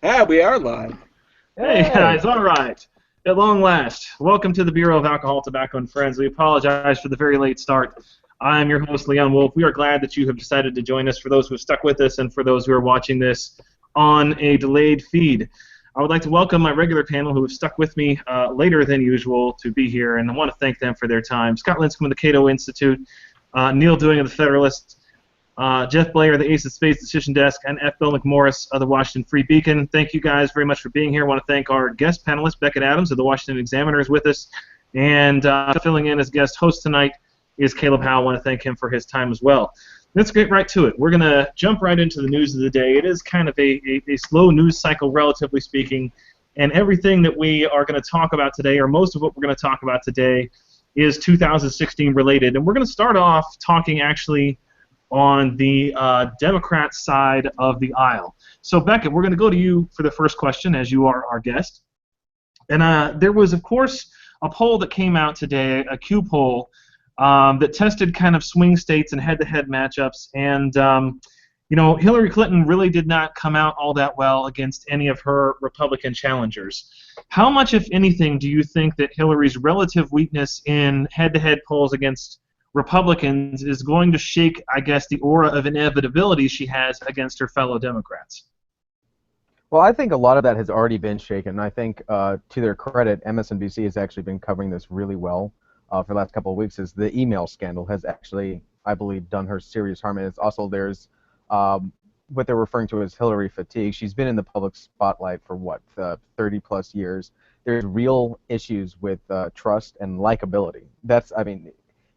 Yeah, we are live. Hey Hey! guys, all right. At long last, welcome to the Bureau of Alcohol, Tobacco, and Friends. We apologize for the very late start. I am your host, Leon Wolf. We are glad that you have decided to join us, for those who have stuck with us and for those who are watching this on a delayed feed. I would like to welcome my regular panel who have stuck with me later than usual to be here, and I want to thank them for their time. Scott Lincicome of the Cato Institute, Neal Doing of the Federalist, Jeff Blehar, the Ace of Spades Decision Desk, and F. Bill McMorris of the Washington Free Beacon. Thank you guys very much for being here. I want to thank our guest panelist, Becket Adams of the Washington Examiner, is with us. And filling in as guest host tonight is Caleb Howe. I want to thank him for his time as well. Let's get right to it. We're going to jump right into the news of the day. It is kind of a slow news cycle, relatively speaking, and everything that we are going to talk about today, or most of what we're going to talk about today, is 2016 related. And we're going to start off talking actually on the Democrat side of the aisle. So, Becket, we're going to go to you for the first question, as you are our guest. And there was, of course, a poll that came out today, a Q poll, that tested kind of swing states and head-to-head matchups. And, Hillary Clinton really did not come out all that well against any of her Republican challengers. How much, if anything, do you think that Hillary's relative weakness in head-to-head polls against Republicans is going to shake, I guess, the aura of inevitability she has against her fellow Democrats? Well, I think a lot of that has already been shaken. I think, to their credit, MSNBC has actually been covering this really well for the last couple of weeks. As the email scandal has actually, I believe, done her serious harm. And it's also there's what they're referring to as Hillary fatigue. She's been in the public spotlight for, 30-plus years. There's real issues with trust and likability.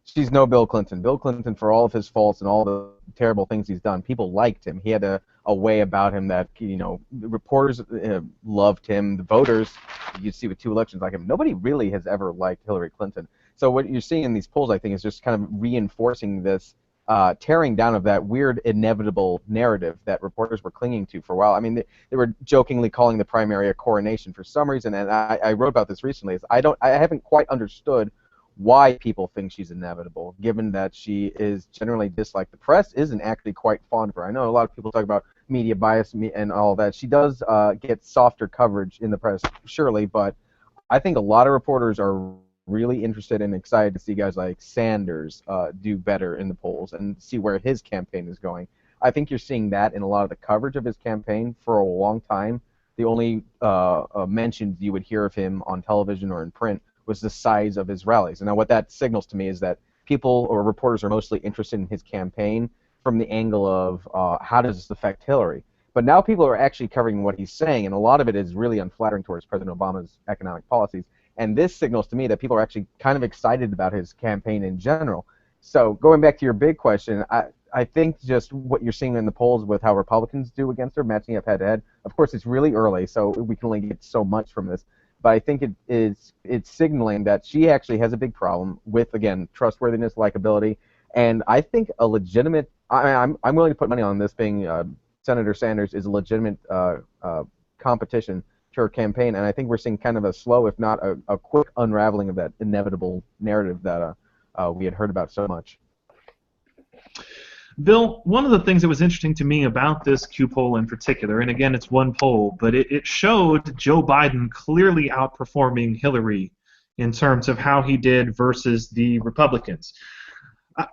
She's no Bill Clinton. Bill Clinton, for all of his faults and all the terrible things he's done, people liked him. He had a way about him that, the reporters loved him. The voters, you see with 2 elections like him, nobody really has ever liked Hillary Clinton. So what you're seeing in these polls, I think, is just kind of reinforcing this tearing down of that weird, inevitable narrative that reporters were clinging to for a while. I mean, they were jokingly calling the primary a coronation for some reason, and I wrote about this recently. I haven't quite understood why people think she's inevitable, given that she is generally disliked. The press isn't actually quite fond of her. I know a lot of people talk about media bias and all that. She does get softer coverage in the press, surely, but I think a lot of reporters are really interested and excited to see guys like Sanders do better in the polls and see where his campaign is going. I think you're seeing that in a lot of the coverage of his campaign for a long time. The only mentions you would hear of him on television or in print was the size of his rallies. And now what that signals to me is that people or reporters are mostly interested in his campaign from the angle of how does this affect Hillary. But now people are actually covering what he's saying, and a lot of it is really unflattering towards President Obama's economic policies. And this signals to me that people are actually kind of excited about his campaign in general. So going back to your big question, I think just what you're seeing in the polls with how Republicans do against her, matching up head-to-head, of course it's really early, so we can only get so much from this. But I think it's signaling that she actually has a big problem with, again, trustworthiness, likability, and I think a legitimate. I'm willing to put money on this being Senator Sanders is a legitimate competition to her campaign, and I think we're seeing kind of a slow, if not a quick, unraveling of that inevitable narrative that we had heard about so much. Bill, one of the things that was interesting to me about this Q poll in particular, and again, it's one poll, but it showed Joe Biden clearly outperforming Hillary in terms of how he did versus the Republicans.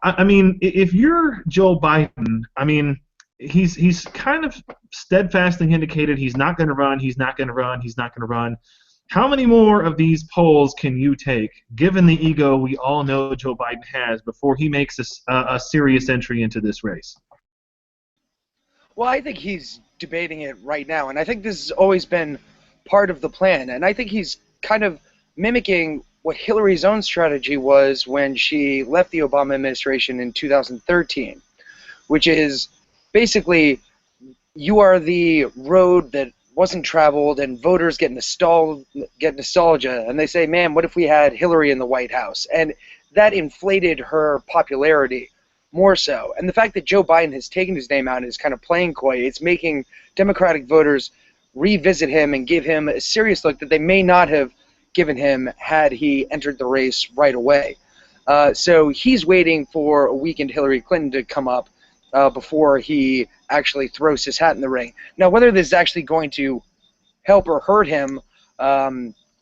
I mean, if you're Joe Biden, I mean, he's kind of steadfastly indicated he's not going to run, he's not going to run, he's not going to run. How many more of these polls can you take, given the ego we all know Joe Biden has, before he makes a serious entry into this race? Well, I think he's debating it right now, and I think this has always been part of the plan, and I think he's kind of mimicking what Hillary's own strategy was when she left the Obama administration in 2013, which is basically you are the road that wasn't traveled, and voters get nostalgia, and they say, man, what if we had Hillary in the White House? And that inflated her popularity more so. And the fact that Joe Biden has taken his name out and is kind of playing coy, it's making Democratic voters revisit him and give him a serious look that they may not have given him had he entered the race right away. So he's waiting for a weakened Hillary Clinton to come up before he actually throws his hat in the ring. Now, whether this is actually going to help or hurt him.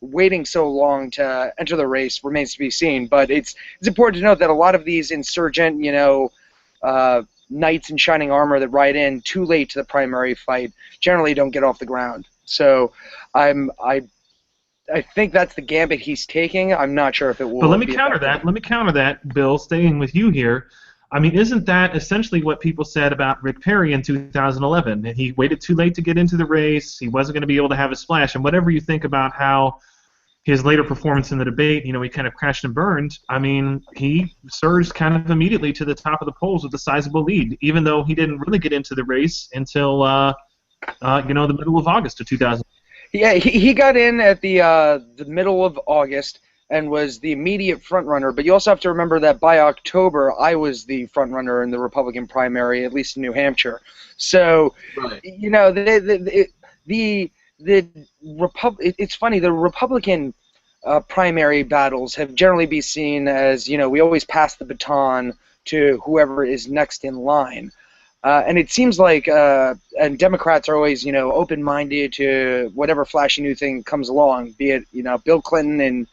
Waiting so long to enter the race remains to be seen. But it's important to note that a lot of these insurgent, knights in shining armor that ride in too late to the primary fight generally don't get off the ground. So I think that's the gambit he's taking. I'm not sure if it will. But let me counter that. Let me counter that, Bill. Staying with you here. I mean, isn't that essentially what people said about Rick Perry in 2011? And he waited too late to get into the race. He wasn't going to be able to have a splash. And whatever you think about how his later performance in the debate, he kind of crashed and burned. I mean, he surged kind of immediately to the top of the polls with a sizable lead, even though he didn't really get into the race until, the middle of August of 2000. Yeah, he got in at the middle of August and was the immediate front runner. But you also have to remember that by October, I was the front runner in the Republican primary, at least in New Hampshire. So, right. It's funny. The Republican primary battles have generally been seen as, we always pass the baton to whoever is next in line. And it seems like, and Democrats are always, open-minded to whatever flashy new thing comes along, be it, Bill Clinton in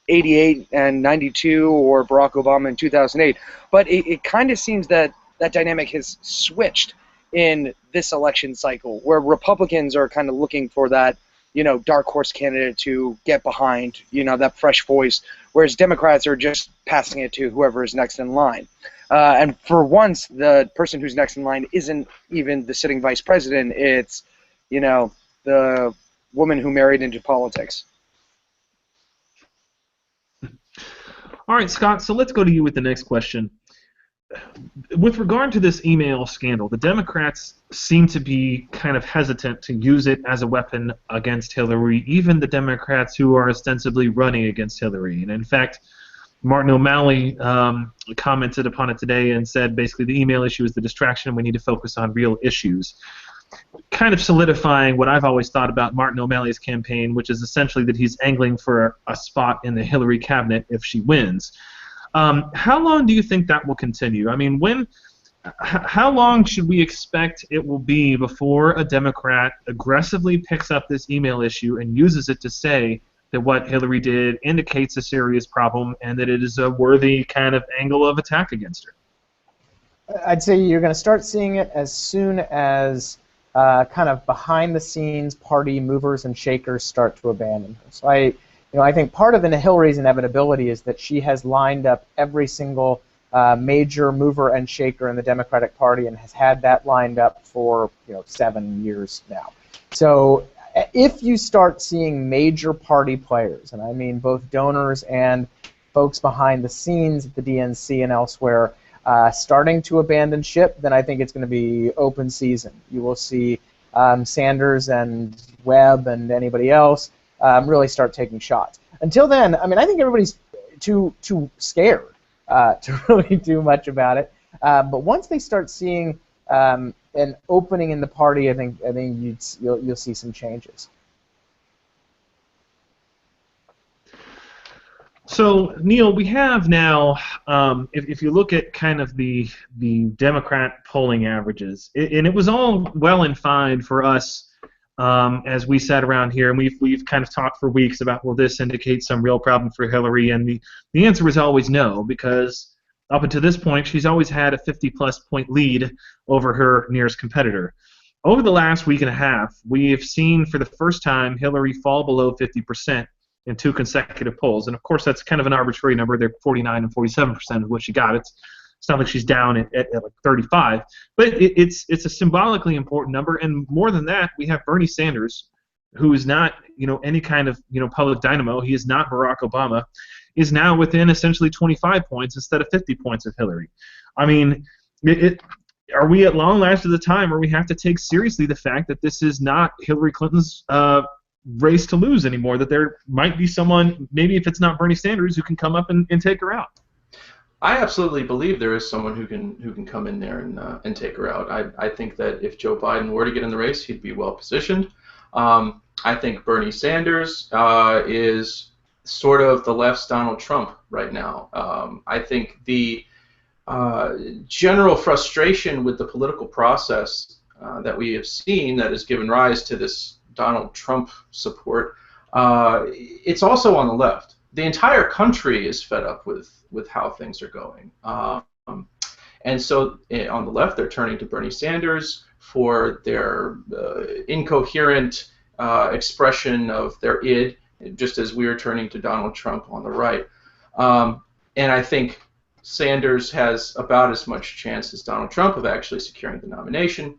88 and 92 or Barack Obama in 2008. But it kind of seems that that dynamic has switched in this election cycle, where Republicans are kind of looking for that, dark horse candidate to get behind, that fresh voice, whereas Democrats are just passing it to whoever is next in line. And for once, the person who's next in line isn't even the sitting vice president. It's, the woman who married into politics. All right, Scott, so let's go to you with the next question. With regard to this email scandal, the Democrats seem to be kind of hesitant to use it as a weapon against Hillary, even the Democrats who are ostensibly running against Hillary. And in fact, Martin O'Malley commented upon it today and said basically the email issue is the distraction and we need to focus on real issues. Kind of solidifying what I've always thought about Martin O'Malley's campaign, which is essentially that he's angling for a spot in the Hillary cabinet if she wins. How long do you think that will continue? I mean, how long should we expect it will be before a Democrat aggressively picks up this email issue and uses it to say that what Hillary did indicates a serious problem and that it is a worthy kind of angle of attack against her? I'd say you're going to start seeing it as soon as kind of behind-the-scenes party movers and shakers start to abandon her. So I think part of Hillary's inevitability is that she has lined up every single major mover and shaker in the Democratic Party and has had that lined up for 7 years now. So if you start seeing major party players, and I mean both donors and folks behind the scenes at the DNC and elsewhere, starting to abandon ship, then I think it's going to be open season. You will see Sanders and Webb and anybody else really start taking shots. Until then, I mean, I think everybody's too scared to really do much about it. But once they start seeing an opening in the party, I think you'll see some changes. So, Neal, we have now, if you look at kind of the Democrat polling averages, and it was all well and fine for us as we sat around here, and we've kind of talked for weeks about, will this indicate some real problem for Hillary? And the answer is always no, because up until this point, she's always had a 50-plus point lead over her nearest competitor. Over the last week and a half, we have seen for the first time Hillary fall below 50% in 2 consecutive polls. And, of course, that's kind of an arbitrary number. They're 49 and 47% of what she got. It's not like she's down at like 35. But it's a symbolically important number. And more than that, we have Bernie Sanders, who is not any kind of public dynamo. He is not Barack Obama, is now within essentially 25 points instead of 50 points of Hillary. I mean, are we at long last at the time where we have to take seriously the fact that this is not Hillary Clinton's race to lose anymore, that there might be someone, maybe if it's not Bernie Sanders, who can come up and take her out? I absolutely believe there is someone who can come in there and take her out. I think that if Joe Biden were to get in the race, he'd be well positioned. I think Bernie Sanders is sort of the left's Donald Trump right now. I think the general frustration with the political process that we have seen that has given rise to this Donald Trump support, it's also on the left. The entire country is fed up with how things are going. And so on the left, they're turning to Bernie Sanders for their incoherent expression of their id, just as we are turning to Donald Trump on the right. And I think Sanders has about as much chance as Donald Trump of actually securing the nomination.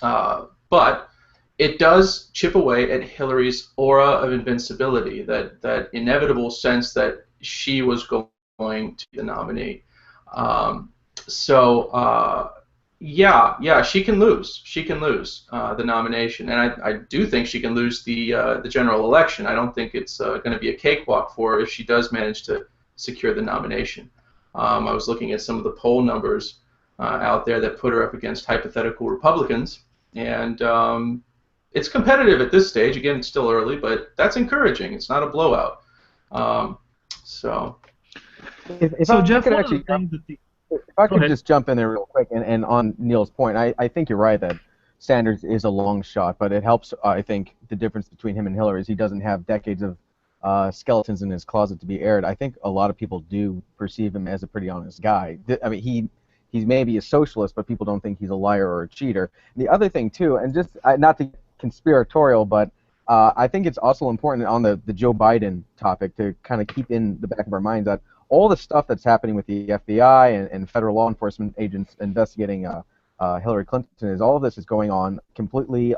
But it does chip away at Hillary's aura of invincibility, that inevitable sense that she was going to be the nominee. Yeah, she can lose. She can lose the nomination, and I do think she can lose the general election. I don't think it's going to be a cakewalk for her if she does manage to secure the nomination. I was looking at some of the poll numbers out there that put her up against hypothetical Republicans, and it's competitive at this stage. Again, it's still early, but that's encouraging. It's not a blowout. Jeff, if I could just jump in there real quick, and on Neal's point, I think you're right that Sanders is a long shot, but it helps, I think, the difference between him and Hillary is he doesn't have decades of skeletons in his closet to be aired. I think a lot of people do perceive him as a pretty honest guy. I mean, he's maybe a socialist, but people don't think he's a liar or a cheater. The other thing, too, and just not to get conspiratorial, but I think it's also important on the Joe Biden topic to kind of keep in the back of our minds that all the stuff that's happening with the FBI and federal law enforcement agents investigating Hillary Clinton is all of this is going on completely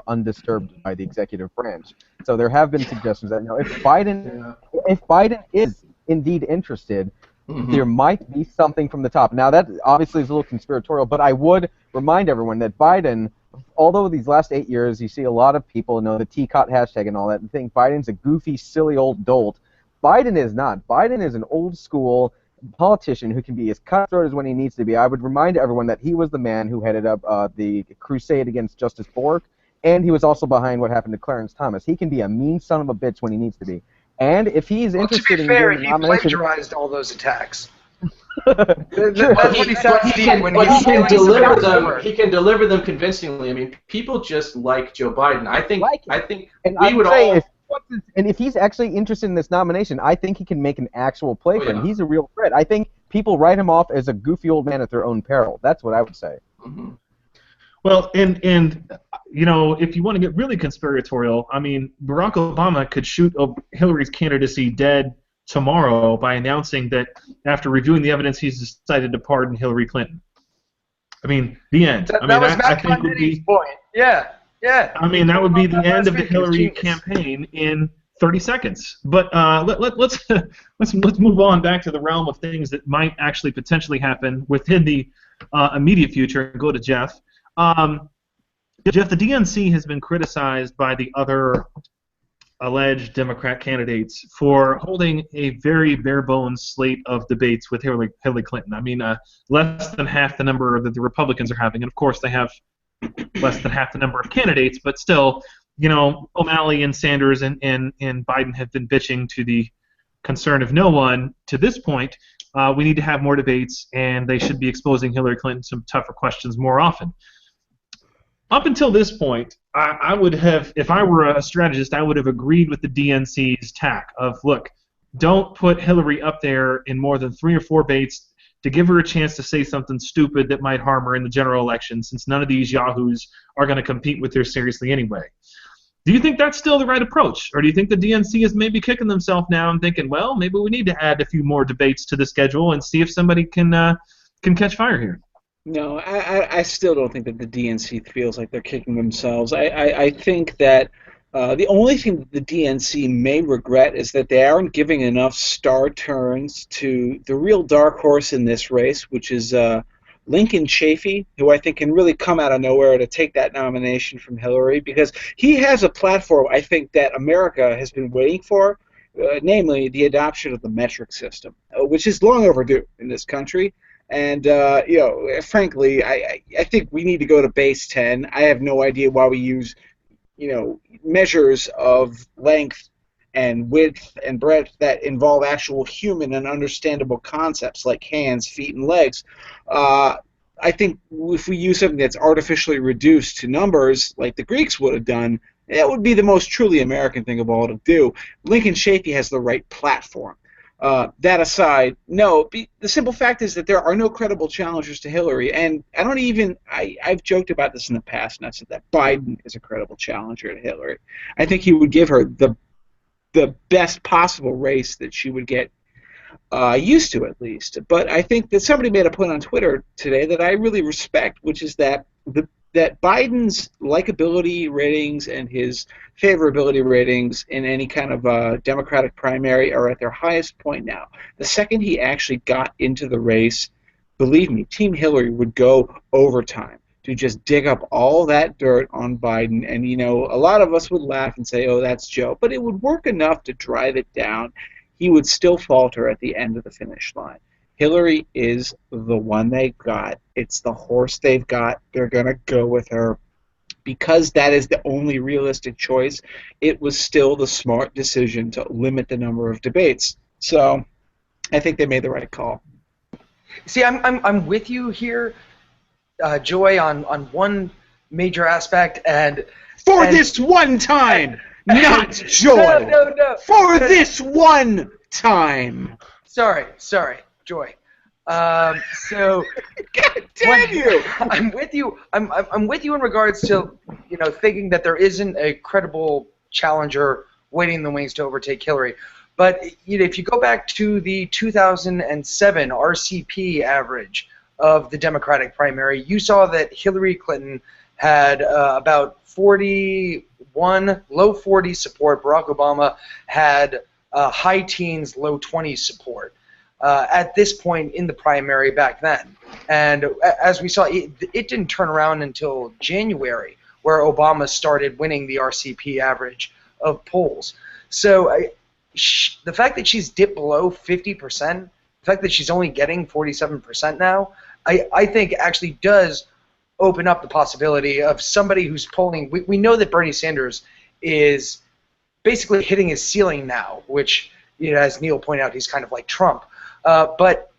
undisturbed by the executive branch. So there have been suggestions that if Biden is indeed interested, there might be something from the top. Now that obviously is a little conspiratorial, but I would remind everyone that Biden, although these last 8 years you see a lot of people know the TCOT hashtag and all that and think Biden's a goofy, silly old dolt. Biden is not. Biden is an old-school politician who can be as cutthroat as when he needs to be. I would remind everyone that he was the man who headed up the crusade against Justice Bork, and he was also behind what happened to Clarence Thomas. He can be a mean son of a bitch when he needs to be. And if he's interested in doing the nomination, he plagiarized all those attacks. He can deliver them convincingly. I mean, people just like Joe Biden. I think we would all. And if he's actually interested in this nomination, I think he can make an actual play for him. He's a real threat. I think people write him off as a goofy old man at their own peril. That's what I would say. Mm-hmm. Well, and if you want to get really conspiratorial, I mean, Barack Obama could shoot Hillary's candidacy dead tomorrow by announcing that after reviewing the evidence, he's decided to pardon Hillary Clinton. I mean, the end. That was Matt Condi's point. Yeah. Yeah. I mean, that would be the end of the Hillary campaign in 30 seconds. But let's move on back to the realm of things that might actually potentially happen within the immediate future and go to Jeff. Jeff, the DNC has been criticized by the other alleged Democrat candidates for holding a very bare-bones slate of debates with Hillary Clinton. I mean, less than half the number that the Republicans are having. And, of course, they have less than half the number of candidates, but still, O'Malley and Sanders and Biden have been bitching to the concern of no one. To this point, we need to have more debates, and they should be exposing Hillary Clinton to some tougher questions more often. Up until this point, I would have, if I were a strategist, I would have agreed with the DNC's tack of, look, don't put Hillary up there in more than 3 or 4 debates to give her a chance to say something stupid that might harm her in the general election, since none of these yahoos are going to compete with her seriously anyway. Do you think that's still the right approach, or do you think the DNC is maybe kicking themselves now and thinking, well, maybe we need to add a few more debates to the schedule and see if somebody can catch fire here? No, I still don't think that the DNC feels like they're kicking themselves. I think that the only thing that the DNC may regret is that they aren't giving enough star turns to the real dark horse in this race, which is Lincoln Chafee, who I think can really come out of nowhere to take that nomination from Hillary, because he has a platform I think that America has been waiting for, namely the adoption of the metric system, which is long overdue in this country. And, frankly, I think we need to go to base 10. I have no idea why we use measures of length and width and breadth that involve actual human and understandable concepts like hands, feet, and legs. I think if we use something that's artificially reduced to numbers, like the Greeks would have done, that would be the most truly American thing of all to do. Lincoln Chafee has the right platform. That aside, no. The simple fact is that there are no credible challengers to Hillary, and I've joked about this in the past, and I said that Biden is a credible challenger to Hillary. I think he would give her the best possible race that she would get used to, at least. But I think that somebody made a point on Twitter today that I really respect, which is that that Biden's likability ratings and his favorability ratings in any kind of Democratic primary are at their highest point now. The second he actually got into the race, believe me, Team Hillary would go overtime to just dig up all that dirt on Biden. And, a lot of us would laugh and say, oh, that's Joe. But it would work enough to drive it down. He would still falter at the end of the finish line. Hillary is the one they got. It's the horse they've got. They're going to go with her. Because that is the only realistic choice, it was still the smart decision to limit the number of debates. So I think they made the right call. See, I'm with you here, Joy, on one major aspect. This one time, not Joy. No. For this one time. Sorry, Joy. So, God damn you! I'm with you. I'm with you in regards to thinking that there isn't a credible challenger waiting in the wings to overtake Hillary. But if you go back to the 2007 RCP average of the Democratic primary, you saw that Hillary Clinton had about 41, low 40 support. Barack Obama had high teens, low 20s support. At this point in the primary back then. And as we saw, it didn't turn around until January, where Obama started winning the RCP average of polls. So the fact that she's dipped below 50%, the fact that she's only getting 47% now, I think actually does open up the possibility of somebody who's polling. We know that Bernie Sanders is basically hitting his ceiling now, which, as Neal pointed out, he's kind of like Trump. But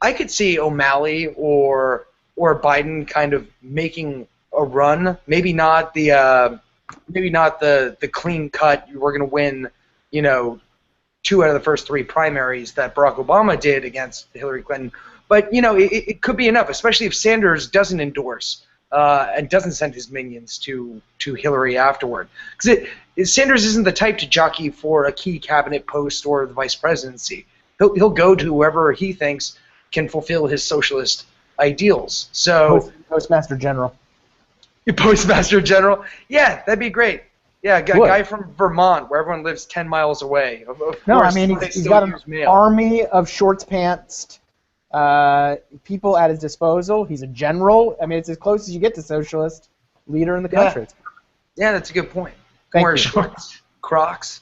I could see O'Malley or Biden kind of making a run. Maybe not the clean cut. We're going to win, 2 out of the first 3 primaries that Barack Obama did against Hillary Clinton. But it could be enough, especially if Sanders doesn't endorse and doesn't send his minions to Hillary afterward. Because Sanders isn't the type to jockey for a key cabinet post or the vice presidency. He'll go to whoever he thinks can fulfill his socialist ideals. So Postmaster General. Postmaster General? Yeah, that'd be great. Yeah, a guy from Vermont where everyone lives 10 miles away. Of No, course, I mean, he's got an army of shorts-pantsed people at his disposal. He's a general. I mean, it's as close as you get to socialist leader in the country. Yeah, that's a good point. Thank you. Shorts, Crocs.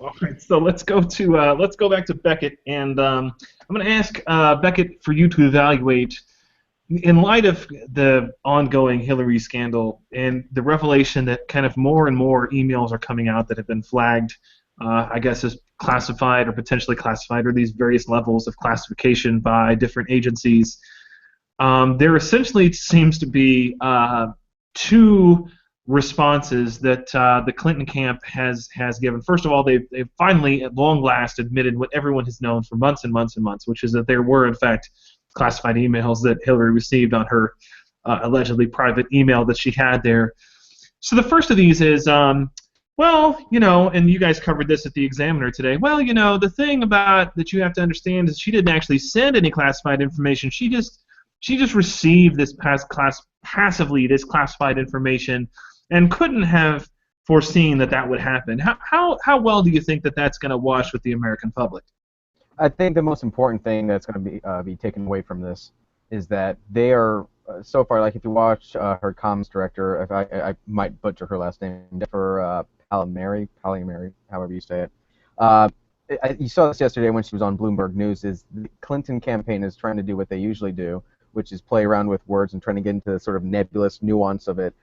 All right, so let's go back to Becket, and I'm going to ask Becket for you to evaluate, in light of the ongoing Hillary scandal and the revelation that kind of more and more emails are coming out that have been flagged, I guess, as classified or potentially classified, or these various levels of classification by different agencies. There essentially seems to be 2 responses that the Clinton camp has given. First of all, they've finally, at long last, admitted what everyone has known for months and months and months, which is that there were, in fact, classified emails that Hillary received on her allegedly private email that she had there. So the first of these is, and you guys covered this at the Examiner today, the thing about that you have to understand is she didn't actually send any classified information. She just received this passively this classified information and couldn't have foreseen that would happen. How well do you think that that's going to wash with the American public? I think the most important thing that's going to be taken away from this is that they are so far, like if you watch her comms director, if I might butcher her last name, for Palmieri, however you say it. You saw this yesterday when she was on Bloomberg News. Is the Clinton campaign is trying to do what they usually do, which is play around with words and trying to get into the sort of nebulous nuance of it.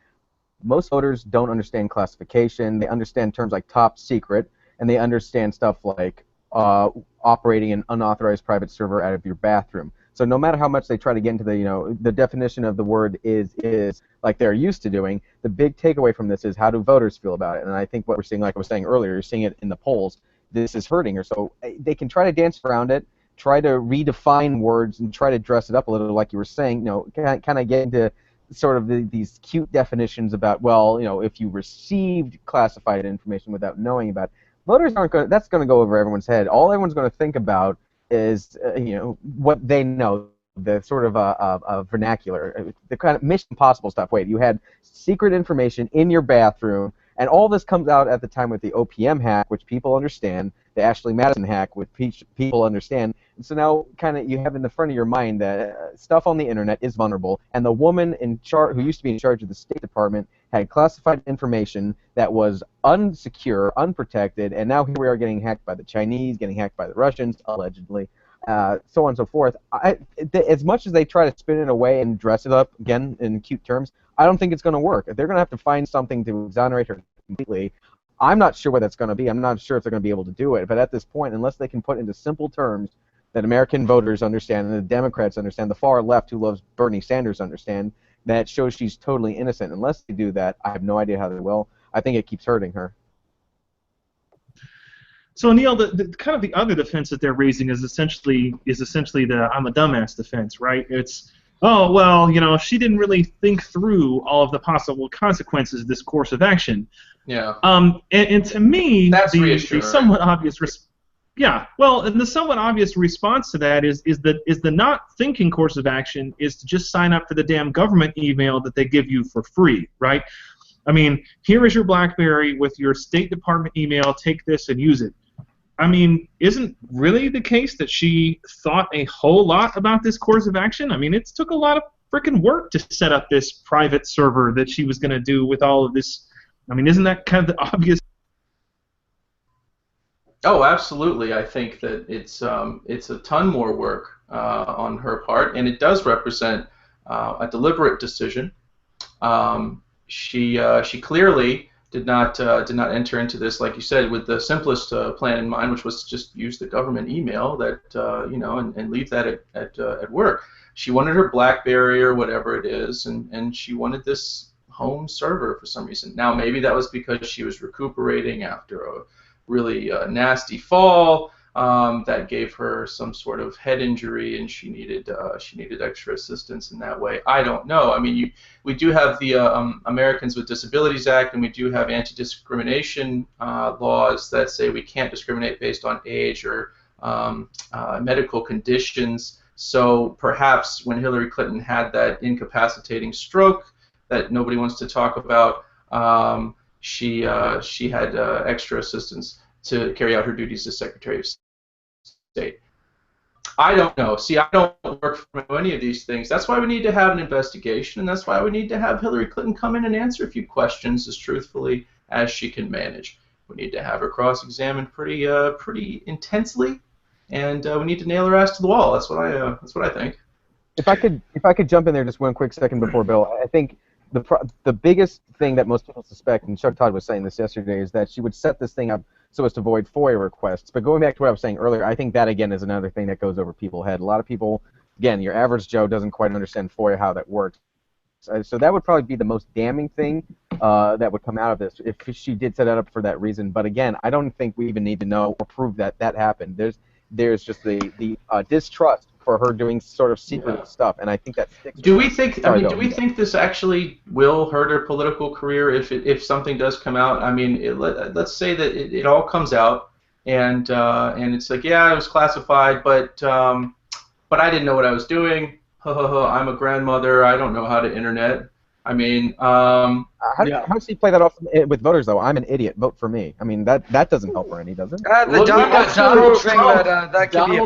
Most voters don't understand classification. They understand terms like top secret, and they understand stuff like operating an unauthorized private server out of your bathroom. So no matter how much they try to get into the definition of the word is like they're used to doing, the big takeaway from this is how do voters feel about it? And I think what we're seeing, like I was saying earlier, you're seeing it in the polls. This is hurting her. So they can try to dance around it, try to redefine words, and try to dress it up a little, like you were saying. Kind of get into sort of these cute definitions about, well, if you received classified information without knowing about it. Voters aren't going. That's going to go over everyone's head. All everyone's going to think about is what they know, the sort of vernacular, the kind of Mission Impossible stuff. Wait, you had secret information in your bathroom, and all this comes out at the time with the OPM hack, which people understand, the Ashley Madison hack, which people understand. And so now kind of you have in the front of your mind that stuff on the internet is vulnerable, and the woman in charge, who used to be in charge of the State Department, had classified information that was unsecure, unprotected, and now here we are getting hacked by the Chinese, getting hacked by the Russians, allegedly, so on and so forth. As much as they try to spin it away and dress it up, again, in cute terms, I don't think it's going to work. They're going to have to find something to exonerate her completely. I'm not sure what that's going to be. I'm not sure if they're going to be able to do it. But at this point, unless they can put into simple terms that American voters understand and the Democrats understand, the far left who loves Bernie Sanders understand, that shows she's totally innocent. Unless they do that, I have no idea how they will. I think it keeps hurting her. So Neal, the kind of the other defense that they're raising is essentially the I'm a dumbass defense, right? It's, oh well, she didn't really think through all of the possible consequences of this course of action. Yeah. And to me, that's the somewhat obvious and the somewhat obvious response to that is the not thinking course of action is to just sign up for the damn government email that they give you for free, right? I mean, here is your BlackBerry with your State Department email. Take this and use it. I mean, isn't really the case that she thought a whole lot about this course of action? I mean, it took a lot of freaking work to set up this private server that she was going to do with all of this. I mean, isn't that kind of the obvious? Oh, absolutely. I think that it's a ton more work on her part, and it does represent a deliberate decision. She clearly did not enter into this, like you said, with the simplest plan in mind, which was to just use the government email that and leave that at work. She wanted her BlackBerry or whatever it is, and she wanted this home server for some reason. Now maybe that was because she was recuperating after a really nasty fall that gave her some sort of head injury, and she needed extra assistance in that way. I don't know. I mean, we do have the Americans with Disabilities Act, and we do have anti-discrimination laws that say we can't discriminate based on age or medical conditions. So perhaps when Hillary Clinton had that incapacitating stroke that nobody wants to talk about, she had extra assistance to carry out her duties as Secretary of State. I don't know. See, I don't work for any of these things. That's why we need to have an investigation, and that's why we need to have Hillary Clinton come in and answer a few questions as truthfully as she can manage. We need to have her cross-examined pretty intensely, and we need to nail her ass to the wall. That's what I think. If I could jump in there just one quick second before Bill, I think the biggest thing that most people suspect, and Chuck Todd was saying this yesterday, is that she would set this thing up so as to avoid FOIA requests. But going back to what I was saying earlier, I think that, again, is another thing that goes over people's head. A lot of people, again, your average Joe doesn't quite understand FOIA, how that works. So that would probably be the most damning thing that would come out of this if she did set it up for that reason. But again, I don't think we even need to know or prove that that happened. There's just the distrust for her doing sort of secret stuff, and I think that sticks. Do we think this actually will hurt her political career if something does come out? I mean, let's say that it all comes out, and it's like, yeah, it was classified, but I didn't know what I was doing. I'm a grandmother. I don't know how to internet. I mean, how does she play that off with voters, though? I'm an idiot. Vote for me. I mean, that doesn't help her any, does it? Donald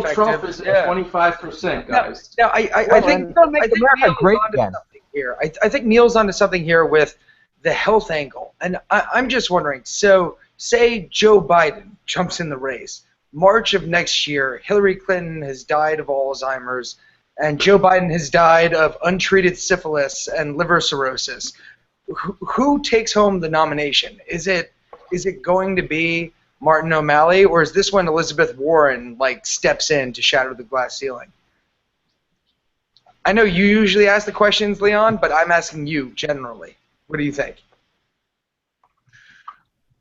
Trump is at 25%, guys. Now, I think Neal's great onto something here. I think Neal's onto something here with the health angle, and I'm just wondering. So, say Joe Biden jumps in the race. March of next year, Hillary Clinton has died of Alzheimer's, and Joe Biden has died of untreated syphilis and liver cirrhosis. Who takes home the nomination? Is it going to be Martin O'Malley, or is this when Elizabeth Warren steps in to shatter the glass ceiling? I know you usually ask the questions, Leon, but I'm asking you generally. What do you think?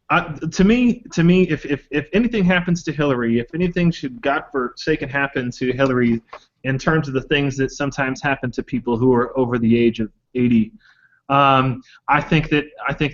To me, if anything happens to Hillary, if anything should God forsaken happen to Hillary, in terms of the things that sometimes happen to people who are over the age of 80, I think that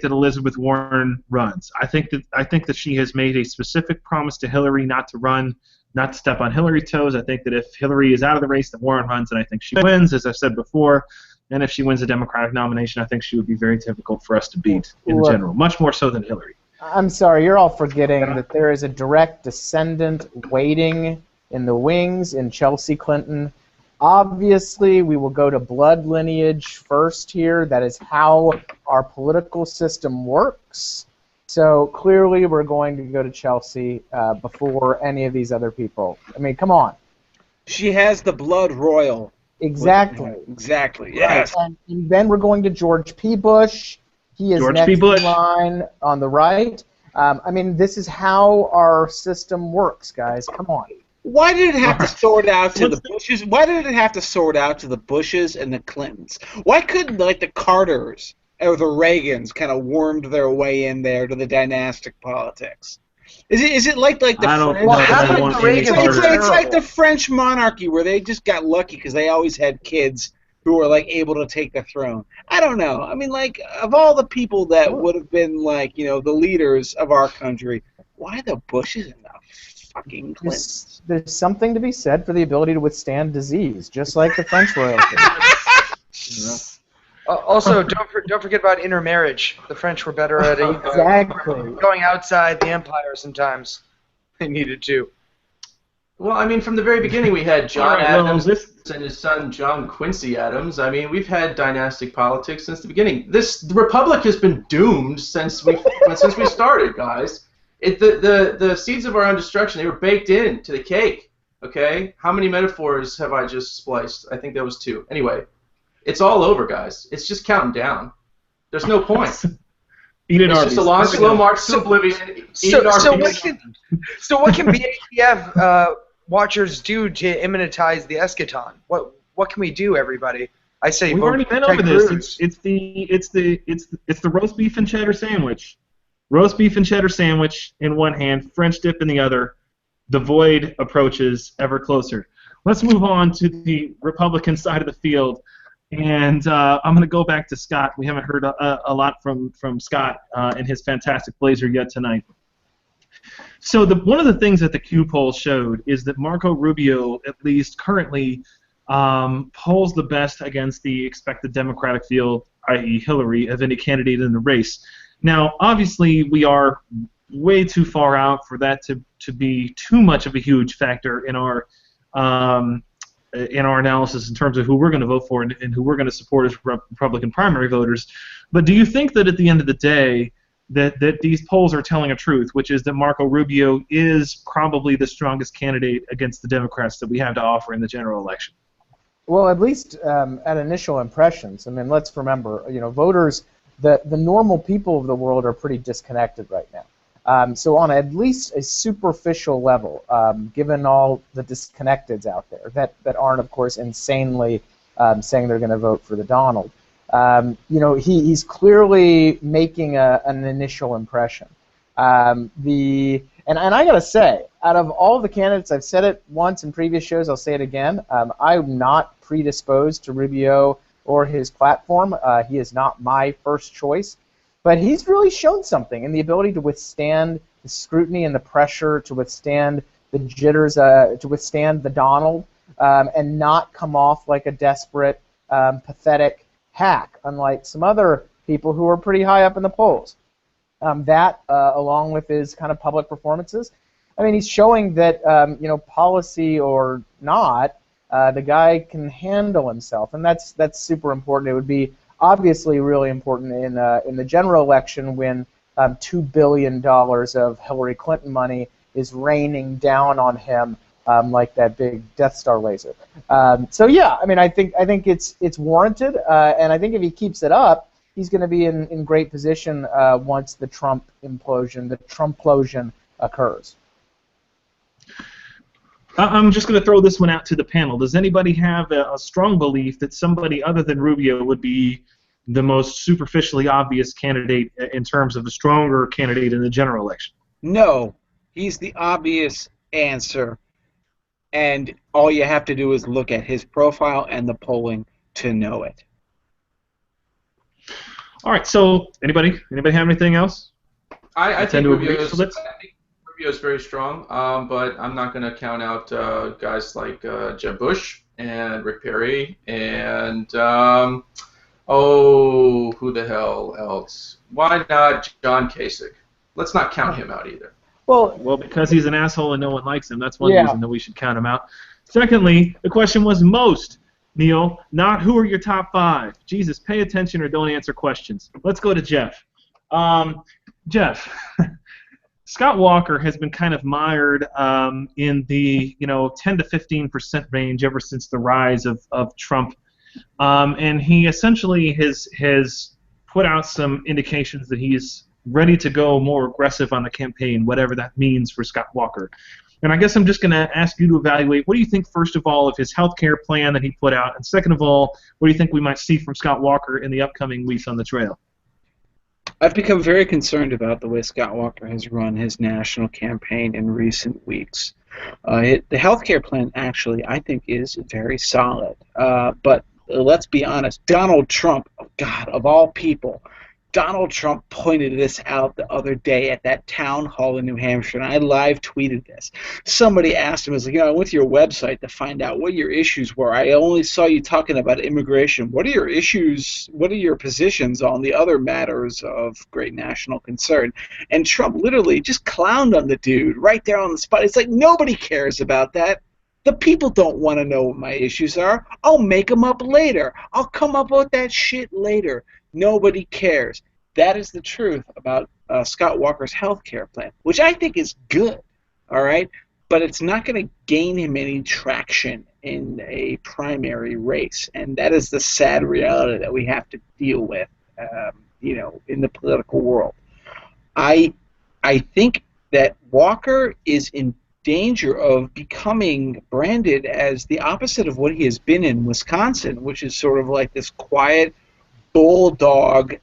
Elizabeth Warren runs. I think that she has made a specific promise to Hillary not to run, not to step on Hillary's toes. I think that if Hillary is out of the race, then Warren runs, and I think she wins, as I've said before. And if she wins a Democratic nomination, I think she would be very difficult for us to beat in general, much more so than Hillary. I'm sorry, you're all forgetting that there is a direct descendant waiting in the wings in Chelsea Clinton. Obviously, we will go to blood lineage first here. That is how our political system works. So clearly we're going to go to Chelsea before any of these other people. I mean, come on. She has the blood royal. Exactly. Exactly, yes. And then we're going to George P. Bush. He is next in line on the right. I mean, this is how our system works, guys. Come on. Why did it have to sort out to the Bushes? Why did it have to sort out to the Bushes and the Clintons? Why couldn't, like, the Carters or the Reagans kind of wormed their way in there to the dynastic politics? Is it like the French? It's like the French monarchy where they just got lucky because they always had kids who were like able to take the throne. I don't know. I mean, like, of all the people that would have been like, you know, the leaders of our country, why the Bushes and the fucking Clintons? There's something to be said for the ability to withstand disease, just like the French royalty. Also, don't forget about intermarriage. The French were better at going outside the empire sometimes. They needed to. Well, I mean, from the very beginning, we had John Adams and his son John Quincy Adams. I mean, we've had dynastic politics since the beginning. The republic has been doomed since we started, guys. The seeds of our own destruction, they were baked into the cake. Okay, how many metaphors have I just spliced? I think that was 2. Anyway, it's all over, guys. It's just counting down. There's no point. It's just a long, slow march to oblivion. So what can BATF watchers do to immunize the eschaton? What can we do, everybody? I say we've already been over this. It's the roast beef and cheddar sandwich. Roast beef and cheddar sandwich in one hand, French dip in the other. The void approaches ever closer. Let's move on to the Republican side of the field. And I'm going to go back to Scott. We haven't heard a lot from Scott in his fantastic blazer yet tonight. So one of the things that the Q poll showed is that Marco Rubio, at least currently, polls the best against the expected Democratic field, i.e. Hillary, of any candidate in the race. Now, obviously, we are way too far out for that to be too much of a huge factor in our analysis in terms of who we're going to vote for and who we're going to support as Republican primary voters. But do you think that at the end of the day that these polls are telling a truth, which is that Marco Rubio is probably the strongest candidate against the Democrats that we have to offer in the general election? Well, at least at initial impressions. I mean, let's remember, you know, voters, the normal people of the world are pretty disconnected right now. So on at least a superficial level, given all the disconnecteds out there that aren't, of course, insanely saying they're going to vote for the Donald, you know, he's clearly making an initial impression. And I got to say, out of all the candidates, I've said it once in previous shows, I'll say it again, I'm not predisposed to Rubio or his platform. He is not my first choice. But he's really shown something in the ability to withstand the scrutiny and the pressure, to withstand the jitters, to withstand the Donald, and not come off like a desperate, pathetic hack, unlike some other people who are pretty high up in the polls. Along with his kind of public performances, I mean, he's showing that, you know, policy or not, the guy can handle himself, and that's super important. It would be obviously really important in the general election when $2 billion of Hillary Clinton money is raining down on him like that big Death Star laser. So yeah, I mean, I think it's warranted, and I think if he keeps it up, he's going to be in great position once the Trumplosion occurs. I'm just going to throw this one out to the panel. Does anybody have a strong belief that somebody other than Rubio would be the most superficially obvious candidate in terms of a stronger candidate in the general election? No, he's the obvious answer, and all you have to do is look at his profile and the polling to know it. All right, so anybody have anything else? I think Rubio's very strong, but I'm not going to count out guys like Jeb Bush and Rick Perry and who the hell else? Why not John Kasich? Let's not count him out either. Well, because he's an asshole and no one likes him. That's one reason that we should count him out. Secondly, the question was most, Neal, not who are your top 5. Jesus, pay attention or don't answer questions. Let's go to Jeff. Jeff, Scott Walker has been kind of mired in the 10 to 15% range ever since the rise of Trump, and he essentially has put out some indications that he's ready to go more aggressive on the campaign, whatever that means for Scott Walker. And I guess I'm just going to ask you to evaluate, what do you think, first of all, of his health care plan that he put out, and second of all, what do you think we might see from Scott Walker in the upcoming weeks on the trail? I've become very concerned about the way Scott Walker has run his national campaign in recent weeks. The health care plan, actually, I think is very solid. But let's be honest, Donald Trump, God, of all people, Donald Trump pointed this out the other day at that town hall in New Hampshire, and I live tweeted this. Somebody asked him, I went to your website to find out what your issues were. I only saw you talking about immigration. What are your issues? What are your positions on the other matters of great national concern? And Trump literally just clowned on the dude right there on the spot. It's like, nobody cares about that. The people don't want to know what my issues are. I'll make them up later. I'll come up with that shit later. Nobody cares. That is the truth about Scott Walker's health care plan, which I think is good, all right? But it's not going to gain him any traction in a primary race, and that is the sad reality that we have to deal with, in the political world. I think that Walker is in danger of becoming branded as the opposite of what he has been in Wisconsin, which is sort of like this quiet, bulldog,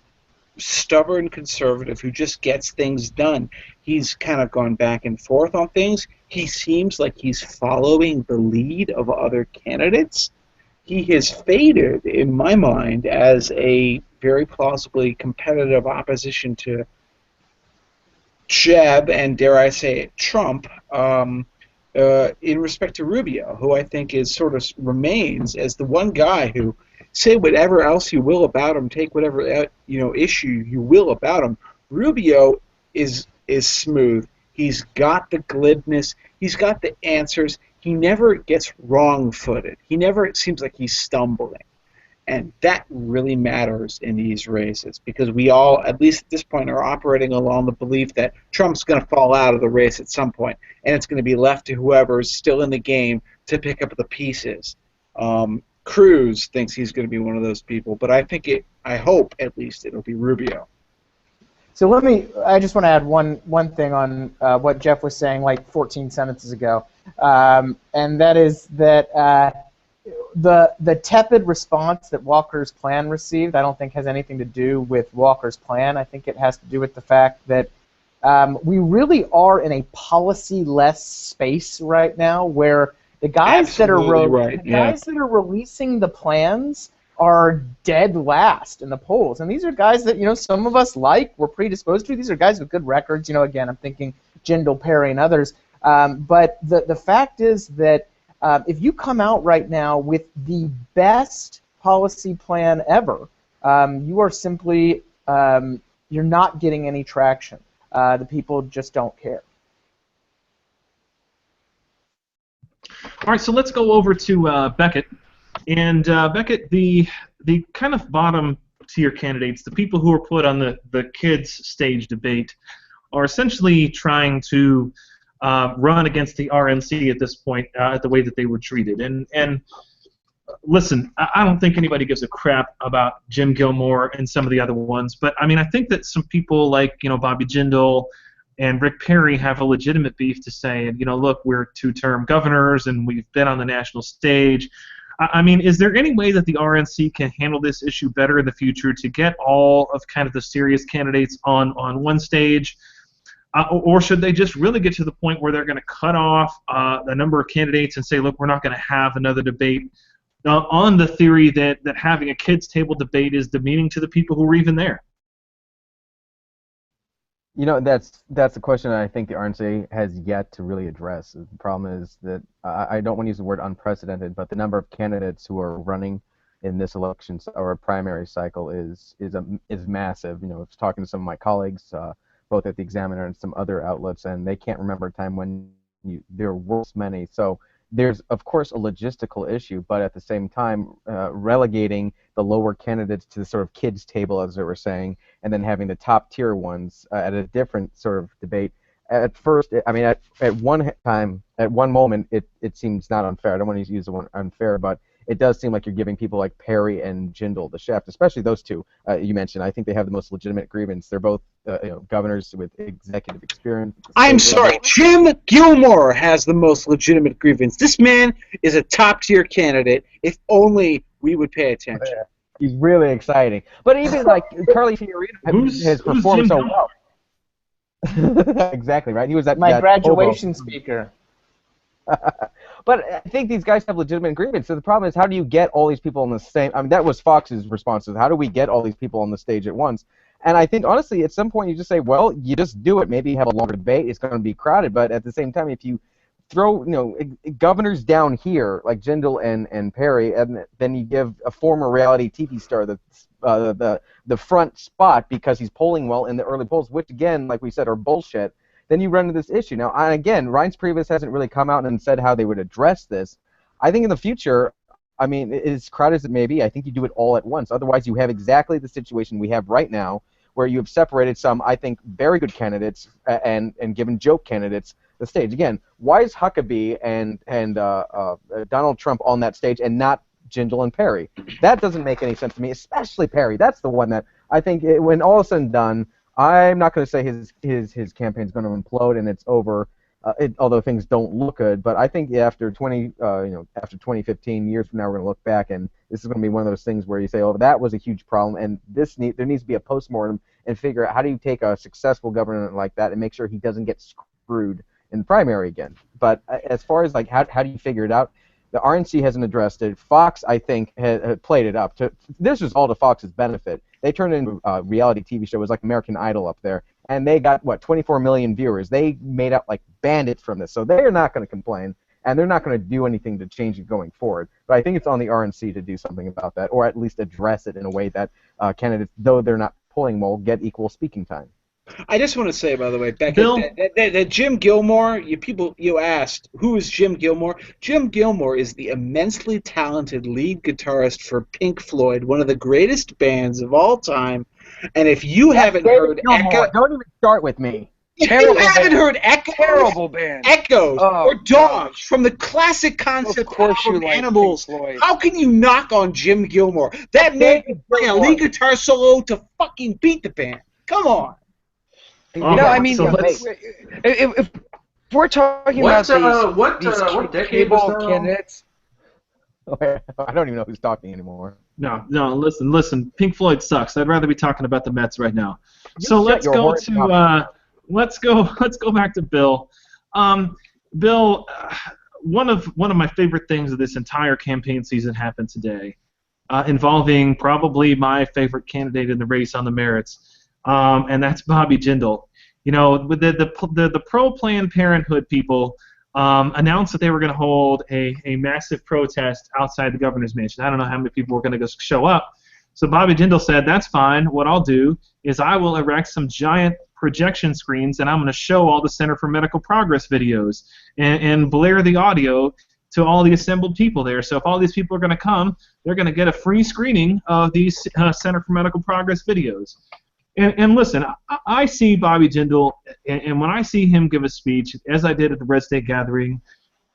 stubborn conservative who just gets things done. He's kind of gone back and forth on things. He seems like he's following the lead of other candidates. He has faded, in my mind, as a very plausibly competitive opposition to Jeb and, dare I say it, Trump, in respect to Rubio, who I think is sort of remains as the one guy who, say whatever else you will about him, take whatever issue you will about him. Rubio is smooth. He's got the glibness. He's got the answers. He never gets wrong-footed. He never seems like he's stumbling. And that really matters in these races because we all, at least at this point, are operating along the belief that Trump's going to fall out of the race at some point, and it's going to be left to whoever's still in the game to pick up the pieces. Cruz thinks he's going to be one of those people, but I hope at least it'll be Rubio. So I just want to add one thing on what Jeff was saying like 14 sentences ago, and that is that the tepid response that Walker's plan received, I don't think has anything to do with Walker's plan. I think it has to do with the fact that we really are in a policy-less space right now where the guys that are releasing the plans are dead last in the polls, and these are guys that some of us we're predisposed to. These are guys with good records. Again, I'm thinking Jindal, Perry, and others. But the fact is that if you come out right now with the best policy plan ever, you are simply you're not getting any traction. The people just don't care. All right, so let's go over to Becket. And Becket, the kind of bottom tier candidates, the people who are put on the kids stage debate, are essentially trying to run against the RNC at this point, the way that they were treated. And listen, I don't think anybody gives a crap about Jim Gilmore and some of the other ones, but I mean, I think that some people like Bobby Jindal and Rick Perry have a legitimate beef to say, you know, look, we're two-term governors and we've been on the national stage. I mean, is there any way that the RNC can handle this issue better in the future to get all of kind of the serious candidates on one stage? Or should they just really get to the point where they're going to cut off the number of candidates and say, look, we're not going to have another debate on the theory that having a kids' table debate is demeaning to the people who were even there? You know, that's a question that I think the RNC has yet to really address. The problem is that I don't want to use the word unprecedented, but the number of candidates who are running in this election or primary cycle is massive. You know, I was talking to some of my colleagues, both at the Examiner and some other outlets, and they can't remember a time when there were this many. So there's, of course, a logistical issue, but at the same time, relegating the lower candidates to the sort of kids' table, as they were saying, and then having the top-tier ones at a different sort of debate. At first, I mean, at one moment, it seems not unfair. I don't want to use the word unfair, but it does seem like you're giving people like Perry and Jindal the shaft, especially those two you mentioned. I think they have the most legitimate grievance. They're both governors with executive experience. I'm sorry, Jim Gilmore has the most legitimate grievance. This man is a top-tier candidate. If only we would pay attention. He's really exciting. But even like Carly Fiorina has performed so well. Exactly, right? He was my graduation speaker. But I think these guys have legitimate agreements. So the problem is, how do you get all these people on the same? I mean, that was Fox's response. How do we get all these people on the stage at once? And I think, honestly, at some point you just say, well, you just do it. Maybe you have a longer debate. It's going to be crowded. But at the same time, if you throw, governors down here, like Jindal and Perry, and then you give a former reality TV star the front spot because he's polling well in the early polls, which, again, like we said, are bullshit, then you run into this issue. Now, and again, Reince Priebus hasn't really come out and said how they would address this. I think in the future, I mean, as crowded as it may be, I think you do it all at once. Otherwise, you have exactly the situation we have right now, where you have separated some, I think, very good candidates and given joke candidates the stage. Again, why is Huckabee and Donald Trump on that stage and not Jindal and Perry? That doesn't make any sense to me, especially Perry. That's the one that I think, when all is said and done, I'm not going to say his campaign's going to implode and it's over, although things don't look good. But I think after 2015 years from now, we're going to look back and this is going to be one of those things where you say, oh, that was a huge problem, and there needs to be a postmortem and figure out how do you take a successful governor like that and make sure he doesn't get screwed in the primary again. But as far as like how do you figure it out, the RNC hasn't addressed it. Fox, I think, had played it up. This was all to Fox's benefit. They turned it into a reality TV show. It was like American Idol up there. And they got, 24 million viewers. They made out like bandits from this. So they're not going to complain, and they're not going to do anything to change it going forward. But I think it's on the RNC to do something about that, or at least address it in a way that candidates, though they're not polling well, get equal speaking time. I just want to say, by the way, Becket, that Jim Gilmore, you asked, who is Jim Gilmore? Jim Gilmore is the immensely talented lead guitarist for Pink Floyd, one of the greatest bands of all time. And if you haven't heard Echo... Don't even start with me. If you haven't heard Echoes or Dogs from the classic concept album Animals, how can you knock on Jim Gilmore? That man can play a lead guitar solo to fucking beat the band. Come on. I mean, if we're talking about what decade was that candidates, I don't even know who's talking anymore. No, listen. Pink Floyd sucks. I'd rather be talking about the Mets right now. So let's go back to Bill. Bill, one of my favorite things of this entire campaign season happened today, involving probably my favorite candidate in the race on the merits. And that's Bobby Jindal. With the pro-Planned Parenthood people announced that they were going to hold a massive protest outside the governor's mansion. I don't know how many people were going to go show up. So Bobby Jindal said, that's fine. What I'll do is I will erect some giant projection screens, and I'm going to show all the Center for Medical Progress videos and blare the audio to all the assembled people there. So if all these people are going to come, they're going to get a free screening of these Center for Medical Progress videos. And listen, I see Bobby Jindal, and when I see him give a speech, as I did at the Red State Gathering,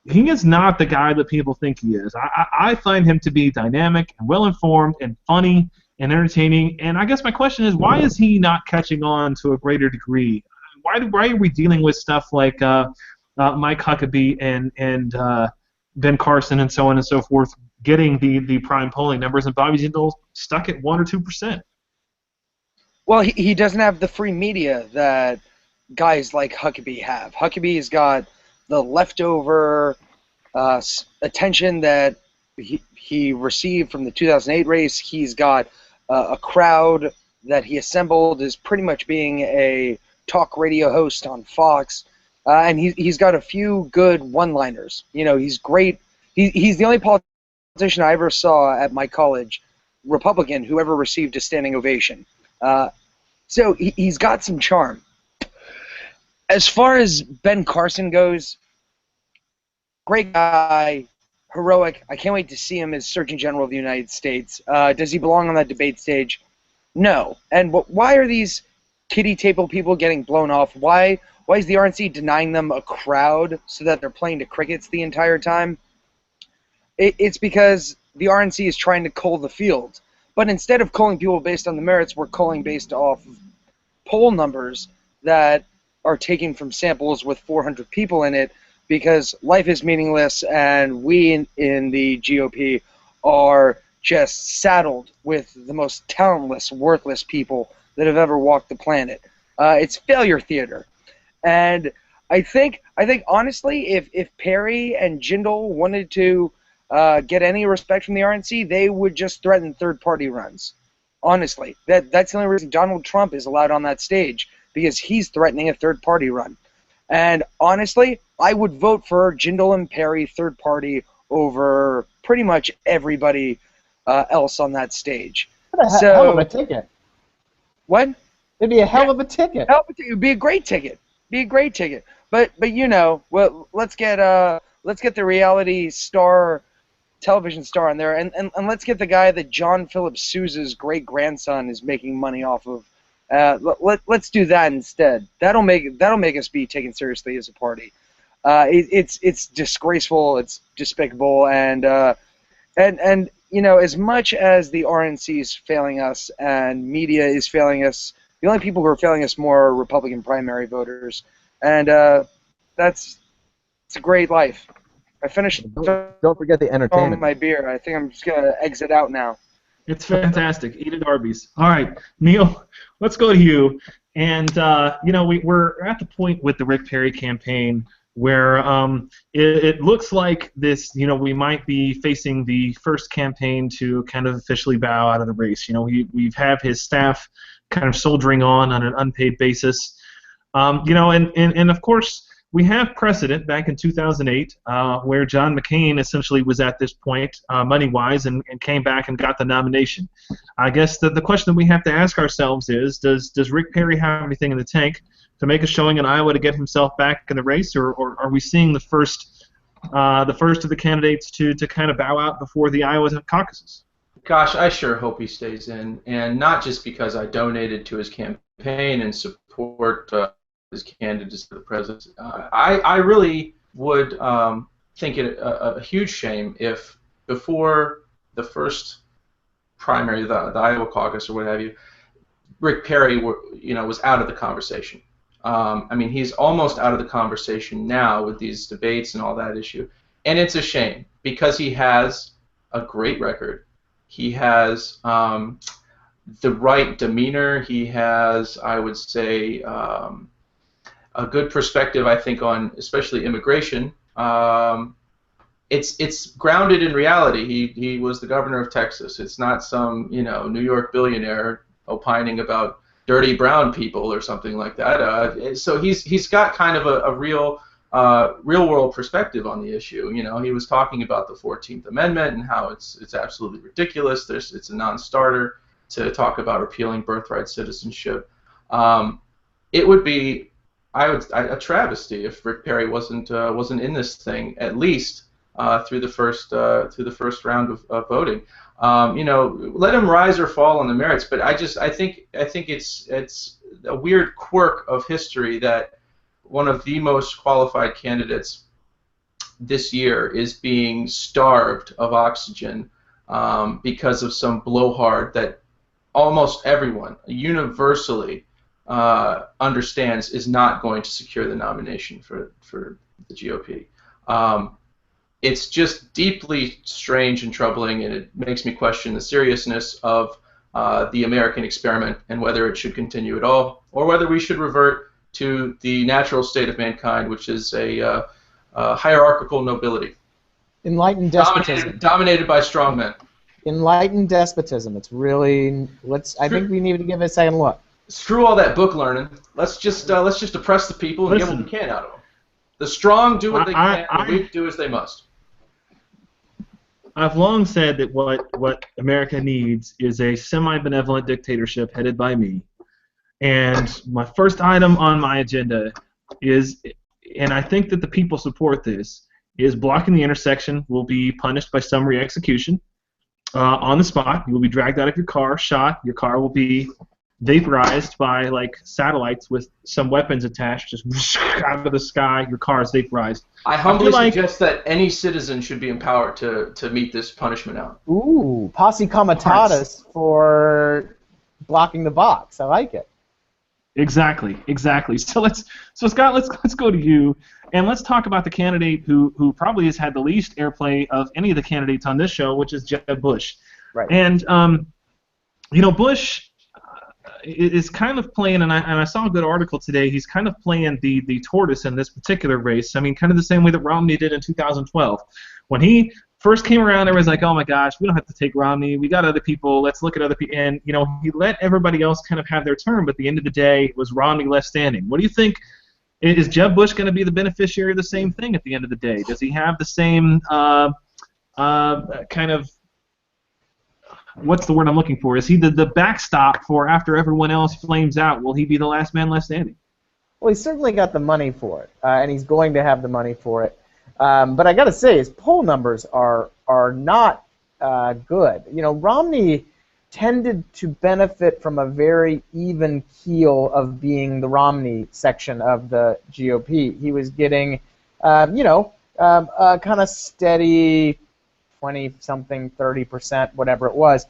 he is not the guy that people think he is. I find him to be dynamic and well-informed and funny and entertaining. And I guess my question is, why is he not catching on to a greater degree? why are we dealing with stuff like Mike Huckabee and Ben Carson and so on and so forth getting the prime polling numbers, and Bobby Jindal stuck at 1 or 2%? Well, he doesn't have the free media that guys like Huckabee have. Huckabee's got the leftover attention that he received from the 2008 race. He's got a crowd that he assembled as pretty much being a talk radio host on Fox. And he's got a few good one-liners. You know, he's great. He's the only politician I ever saw at my college, Republican, who ever received a standing ovation. So he's got some charm. As far as Ben Carson goes, great guy, heroic. I can't wait to see him as Surgeon General of the United States. Does he belong on that debate stage? No. And why are these kiddie table people getting blown off? Why is the RNC denying them a crowd so that they're playing to crickets the entire time? It's because the RNC is trying to cull the field. But instead of culling people based on the merits, we're culling based off of poll numbers that are taken from samples with 400 people in it, because life is meaningless and we in the GOP are just saddled with the most talentless, worthless people that have ever walked the planet. It's failure theater. And I think honestly, if Perry and Jindal wanted to get any respect from the RNC, they would just threaten third-party runs. Honestly, that's the only reason Donald Trump is allowed on that stage, because he's threatening a third-party run. And honestly, I would vote for Jindal and Perry third-party over pretty much everybody else on that stage. What a hell of a ticket. What? It'd be a hell of a ticket. It would be a great ticket. Be a great ticket. But you know, well, let's get the reality star, television star in there, and let's get the guy that John Philip Sousa's great grandson is making money off of. Let's do that instead. That'll make us be taken seriously as a party. It's disgraceful. It's despicable, and you know, as much as the RNC is failing us and media is failing us, the only people who are failing us more are Republican primary voters, and it's a great life. I finished. Don't forget the entertainment. My beer. I think I'm just gonna exit out now. It's fantastic. Eat at Arby's. All right, Neal, let's go to you. And you know, we're at the point with the Rick Perry campaign where it looks like this. You know, we might be facing the first campaign to kind of officially bow out of the race. You know, we've have his staff kind of soldiering on an unpaid basis. You know, and of course, we have precedent back in 2008 where John McCain essentially was at this point money-wise and came back and got the nomination. I guess the question that we have to ask ourselves is, does Rick Perry have anything in the tank to make a showing in Iowa to get himself back in the race, or are we seeing the first of the candidates to kind of bow out before the Iowa caucuses? Gosh, I sure hope he stays in, and not just because I donated to his campaign and support his candidates for the presidency. I really would think it a huge shame if before the first primary, the Iowa caucus or what have you, Rick Perry was out of the conversation. I mean, he's almost out of the conversation now with these debates and all that issue, and it's a shame because he has a great record. He has the right demeanor. He has, I would say, a good perspective, I think, on especially immigration. It's grounded in reality. He was the governor of Texas. It's not some New York billionaire opining about dirty brown people or something like that. So he's got kind of a real world perspective on the issue. You know, he was talking about the 14th Amendment and how it's absolutely ridiculous. It's a non-starter to talk about repealing birthright citizenship. It would be a travesty if Rick Perry wasn't in this thing at least through the first round of voting. Let him rise or fall on the merits, but I think it's a weird quirk of history that one of the most qualified candidates this year is being starved of oxygen because of some blowhard that almost everyone universally understands is not going to secure the nomination for the GOP. It's just deeply strange and troubling, and it makes me question the seriousness of the American experiment and whether it should continue at all, or whether we should revert to the natural state of mankind, which is a hierarchical nobility. Enlightened despotism. Dominated by strong men. Enlightened despotism. It's really. I think we need to give it a second look. Screw all that book learning. Let's just oppress the people and get what we can out of them. The strong do what they can, and the weak do as they must. I've long said that what America needs is a semi-benevolent dictatorship headed by me. And my first item on my agenda is, and I think that the people support this, is blocking the intersection will be punished by summary execution on the spot. You will be dragged out of your car, shot. Your car will be vaporized by like satellites with some weapons attached, just out of the sky. Your car is vaporized. I humbly suggest that any citizen should be empowered to meet this punishment out. Ooh, posse comitatus for blocking the box. I like it. Exactly. So Scott, let's go to you, and let's talk about the candidate who probably has had the least airplay of any of the candidates on this show, which is Jeb Bush. Right. And Bush is kind of playing, and I saw a good article today. He's kind of playing the tortoise in this particular race. I mean, kind of the same way that Romney did in 2012, when he first came around. Everyone's like, "Oh my gosh, we don't have to take Romney. We got other people. Let's look at other people." And he let everybody else kind of have their turn. But at the end of the day, it was Romney left standing. What do you think? Is Jeb Bush going to be the beneficiary of the same thing at the end of the day? Does he have the same kind of, what's the word I'm looking for? Is he the backstop for after everyone else flames out? Will he be the last man left standing? Well, he's certainly got the money for it, and he's going to have the money for it. But I got to say, his poll numbers are not good. Romney tended to benefit from a very even keel of being the Romney section of the GOP. He was getting, a kind of steady 20-something, 30%, whatever it was.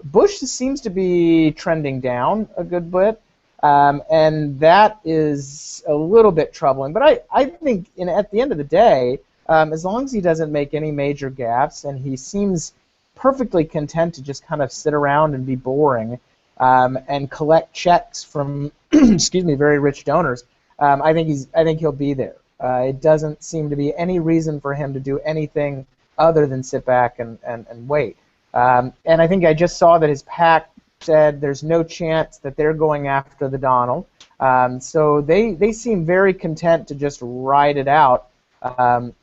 Bush seems to be trending down a good bit. And that is a little bit troubling. But I think at the end of the day, as long as he doesn't make any major gaffes and he seems perfectly content to just kind of sit around and be boring and collect checks from very rich donors, I think he'll be there. It doesn't seem to be any reason for him to do anything other than sit back and wait. And I think I just saw that his PAC said there's no chance that they're going after the Donald. So they seem very content to just ride it out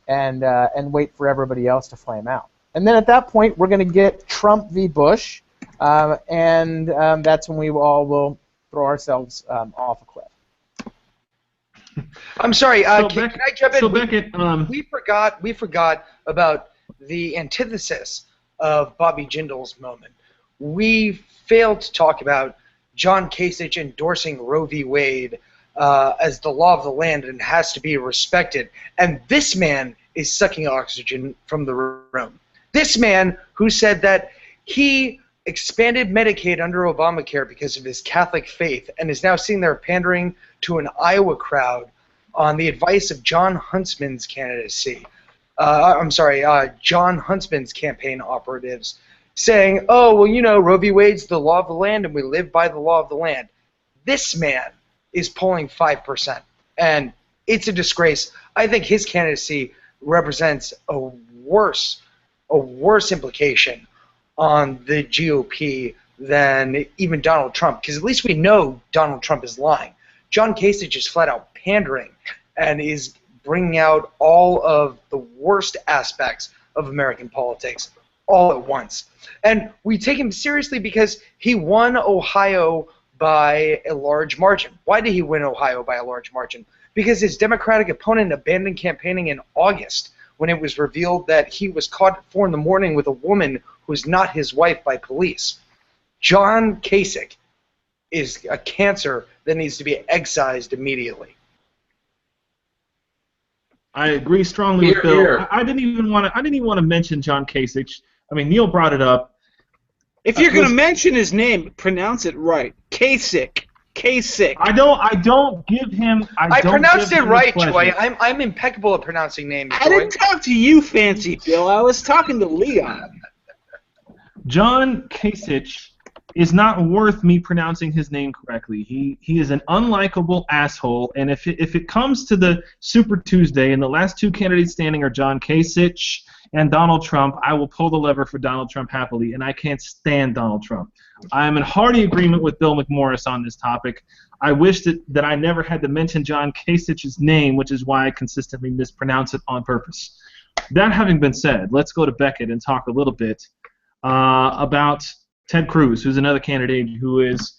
and wait for everybody else to flame out. And then at that point, we're going to get Trump v. Bush, and that's when we all will throw ourselves off a cliff. I'm sorry. So can I jump in? So Becket, we forgot about the antithesis of Bobby Jindal's moment. We failed to talk about John Kasich endorsing Roe v. Wade as the law of the land and has to be respected. And this man is sucking oxygen from the room. This man who said that he expanded Medicaid under Obamacare because of his Catholic faith and is now sitting there pandering to an Iowa crowd on the advice of John Huntsman's candidacy. John Huntsman's campaign operatives, saying, "Oh, well, Roe v. Wade's the law of the land, and we live by the law of the land." This man is polling 5%, and it's a disgrace. I think his candidacy represents a worse implication on the GOP than even Donald Trump, because at least we know Donald Trump is lying. John Kasich is flat out pandering and is bringing out all of the worst aspects of American politics all at once. And we take him seriously because he won Ohio by a large margin. Why did he win Ohio by a large margin? Because his Democratic opponent abandoned campaigning in August when it was revealed that he was caught at 4 a.m. with a woman who was not his wife by police. John Kasich is a cancer that needs to be excised immediately. I agree strongly with Bill. I didn't even want to mention John Kasich. I mean, Neal brought it up. If you're going to mention his name, pronounce it right. Kasich. Kasich. I don't give him. I don't pronounced give it him right, the Joy. pleasure. I'm impeccable at pronouncing names, I Joy. didn't talk to you, Fancy Bill. I was talking to Leon. John Kasich is not worth me pronouncing his name correctly. He is an unlikable asshole, and if it comes to the Super Tuesday and the last two candidates standing are John Kasich and Donald Trump, I will pull the lever for Donald Trump happily, and I can't stand Donald Trump. I am in hearty agreement with Bill McMorris on this topic. I wish that I never had to mention John Kasich's name, which is why I consistently mispronounce it on purpose. That having been said, let's go to Becket and talk a little bit about Ted Cruz, who's another candidate who has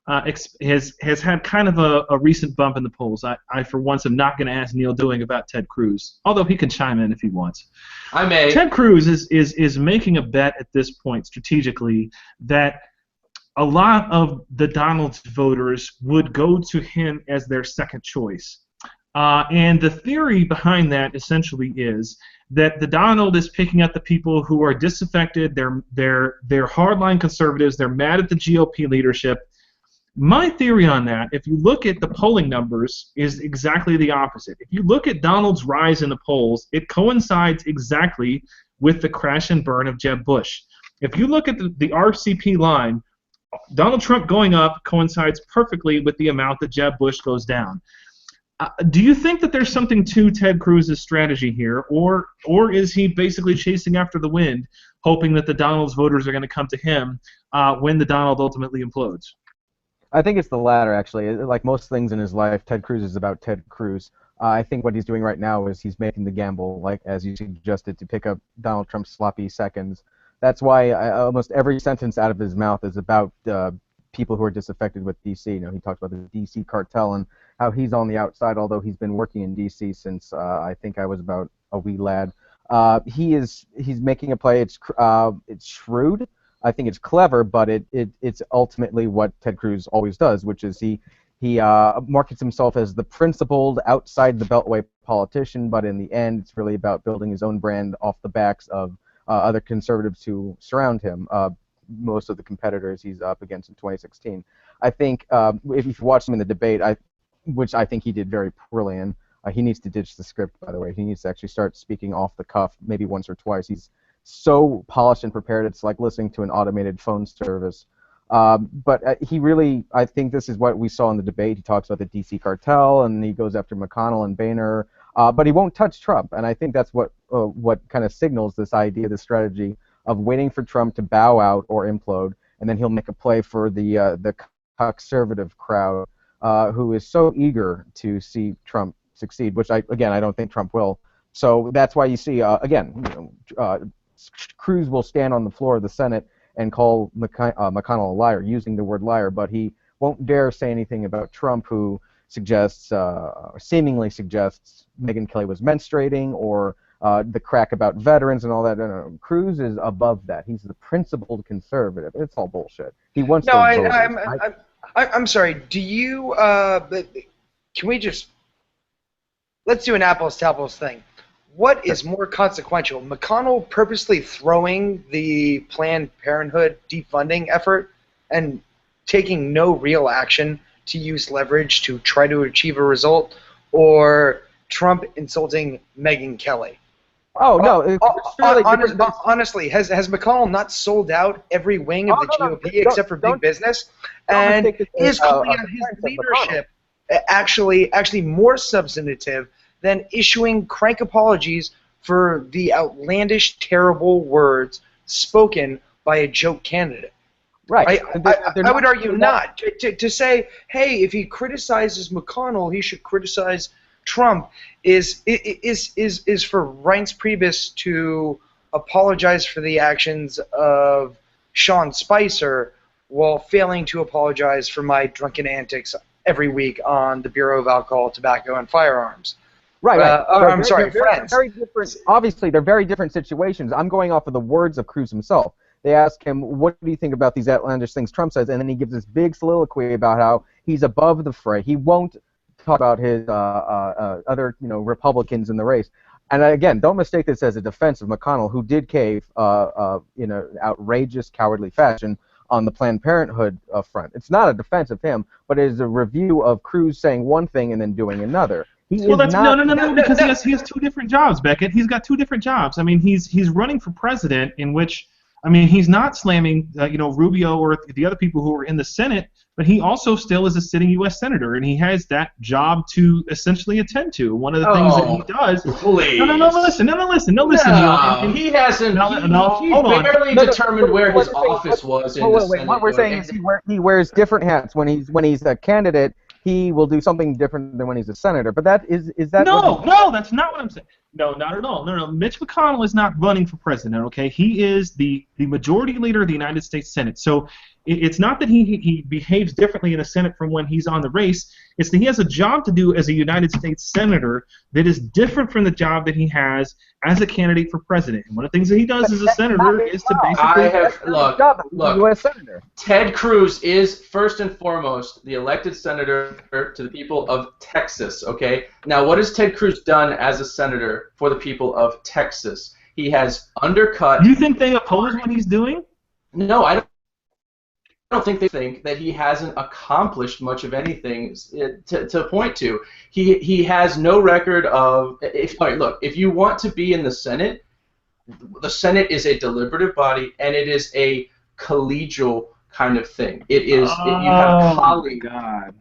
had kind of a recent bump in the polls. I for once, am not going to ask Neal doing about Ted Cruz, although he can chime in if he wants. I may. Ted Cruz is making a bet at this point strategically that a lot of the Donald's voters would go to him as their second choice. And the theory behind that essentially is that the Donald is picking up the people who are disaffected, they're hardline conservatives, they're mad at the GOP leadership. My theory on that, if you look at the polling numbers, is exactly the opposite. If you look at Donald's rise in the polls, it coincides exactly with the crash and burn of Jeb Bush. If you look at the RCP line, Donald Trump going up coincides perfectly with the amount that Jeb Bush goes down. Do you think that there's something to Ted Cruz's strategy here, or is he basically chasing after the wind, hoping that the Donald's voters are going to come to him when the Donald ultimately implodes? I think it's the latter, actually. Like most things in his life, Ted Cruz is about Ted Cruz. I think what he's doing right now is he's making the gamble, like as you suggested, to pick up Donald Trump's sloppy seconds. That's why almost every sentence out of his mouth is about people who are disaffected with D.C. You know, he talks about the D.C. cartel and how he's on the outside, although he's been working in D.C. since I think I was about a wee lad. He's making a play. It's shrewd. I think it's clever, but it's ultimately what Ted Cruz always does, which is he markets himself as the principled, outside the beltway politician, but in the end, it's really about building his own brand off the backs of other conservatives who surround him. Most of the competitors he's up against in 2016. I think if you watch him in the debate, which I think he did very poorly in, he needs to ditch the script, by the way. He needs to actually start speaking off the cuff, maybe once or twice. He's so polished and prepared, it's like listening to an automated phone service. But he really, I think this is what we saw in the debate. He talks about the D.C. cartel, and he goes after McConnell and Boehner, but he won't touch Trump. And I think that's what kind of signals this idea, this strategy of waiting for Trump to bow out or implode, and then he'll make a play for the conservative crowd who is so eager to see Trump succeed, which I don't think Trump will. So that's why you see, Cruz will stand on the floor of the Senate and call McConnell a liar, using the word liar, but he won't dare say anything about Trump, who seemingly suggests Megyn Kelly was menstruating, or the crack about veterans and all that. No. Cruz is above that. He's the principled conservative. It's all bullshit. He wants to vote. I'm sorry. Do you? Can we just let's do an apples to apples thing? What is more consequential, McConnell purposely throwing the Planned Parenthood defunding effort and taking no real action to use leverage to try to achieve a result, or Trump insulting Megyn Kelly? Oh, no. Honestly, has McConnell not sold out every wing of the GOP except for big business? And is calling out his leadership actually more substantive than issuing crank apologies for the outlandish, terrible words spoken by a joke candidate? Right. I would argue not. To say, hey, if he criticizes McConnell, he should criticize Trump is for Reince Priebus to apologize for the actions of Sean Spicer while failing to apologize for my drunken antics every week on the Bureau of Alcohol, Tobacco, and Firearms. Right. I'm sorry, friends. Very different. Obviously, they're very different situations. I'm going off of the words of Cruz himself. They ask him, what do you think about these outlandish things Trump says? And then he gives this big soliloquy about how he's above the fray. He won't talk about his other Republicans in the race. And again, don't mistake this as a defense of McConnell, who did cave in an outrageous, cowardly fashion on the Planned Parenthood front. It's not a defense of him, but it is a review of Cruz saying one thing and then doing another. Well, that's no, because he has two different jobs, Becket. He's got two different jobs. I mean, he's running for president, in which, I mean, he's not slamming Rubio or the other people who are in the Senate, but he also still is a sitting U.S. senator, and he has that job to essentially attend to. One of the things that he does. Please. No, listen, Neal. He hasn't. He barely determined where his office was in the Senate. What we're saying is he wears different hats. When he's a candidate, he will do something different than when he's a senator. But that is that. No, that's not what I'm saying. No, not at all. No. Mitch McConnell is not running for president. Okay, he is the majority leader of the United States Senate. So it's not that he behaves differently in the Senate from when he's on the race. It's that he has a job to do as a United States senator that is different from the job that he has as a candidate for president. And one of the things that he does as a senator is to basically look, U.S. senator. Ted Cruz is first and foremost the elected senator to the people of Texas. Okay. Now, what has Ted Cruz done as a senator for the people of Texas? He has undercut. You think they oppose what he's doing? No, I don't think they think that he hasn't accomplished much of anything to point to. He has no record of. If you want to be in the Senate is a deliberative body, and it is a collegial kind of thing. It is. You have colleagues. God.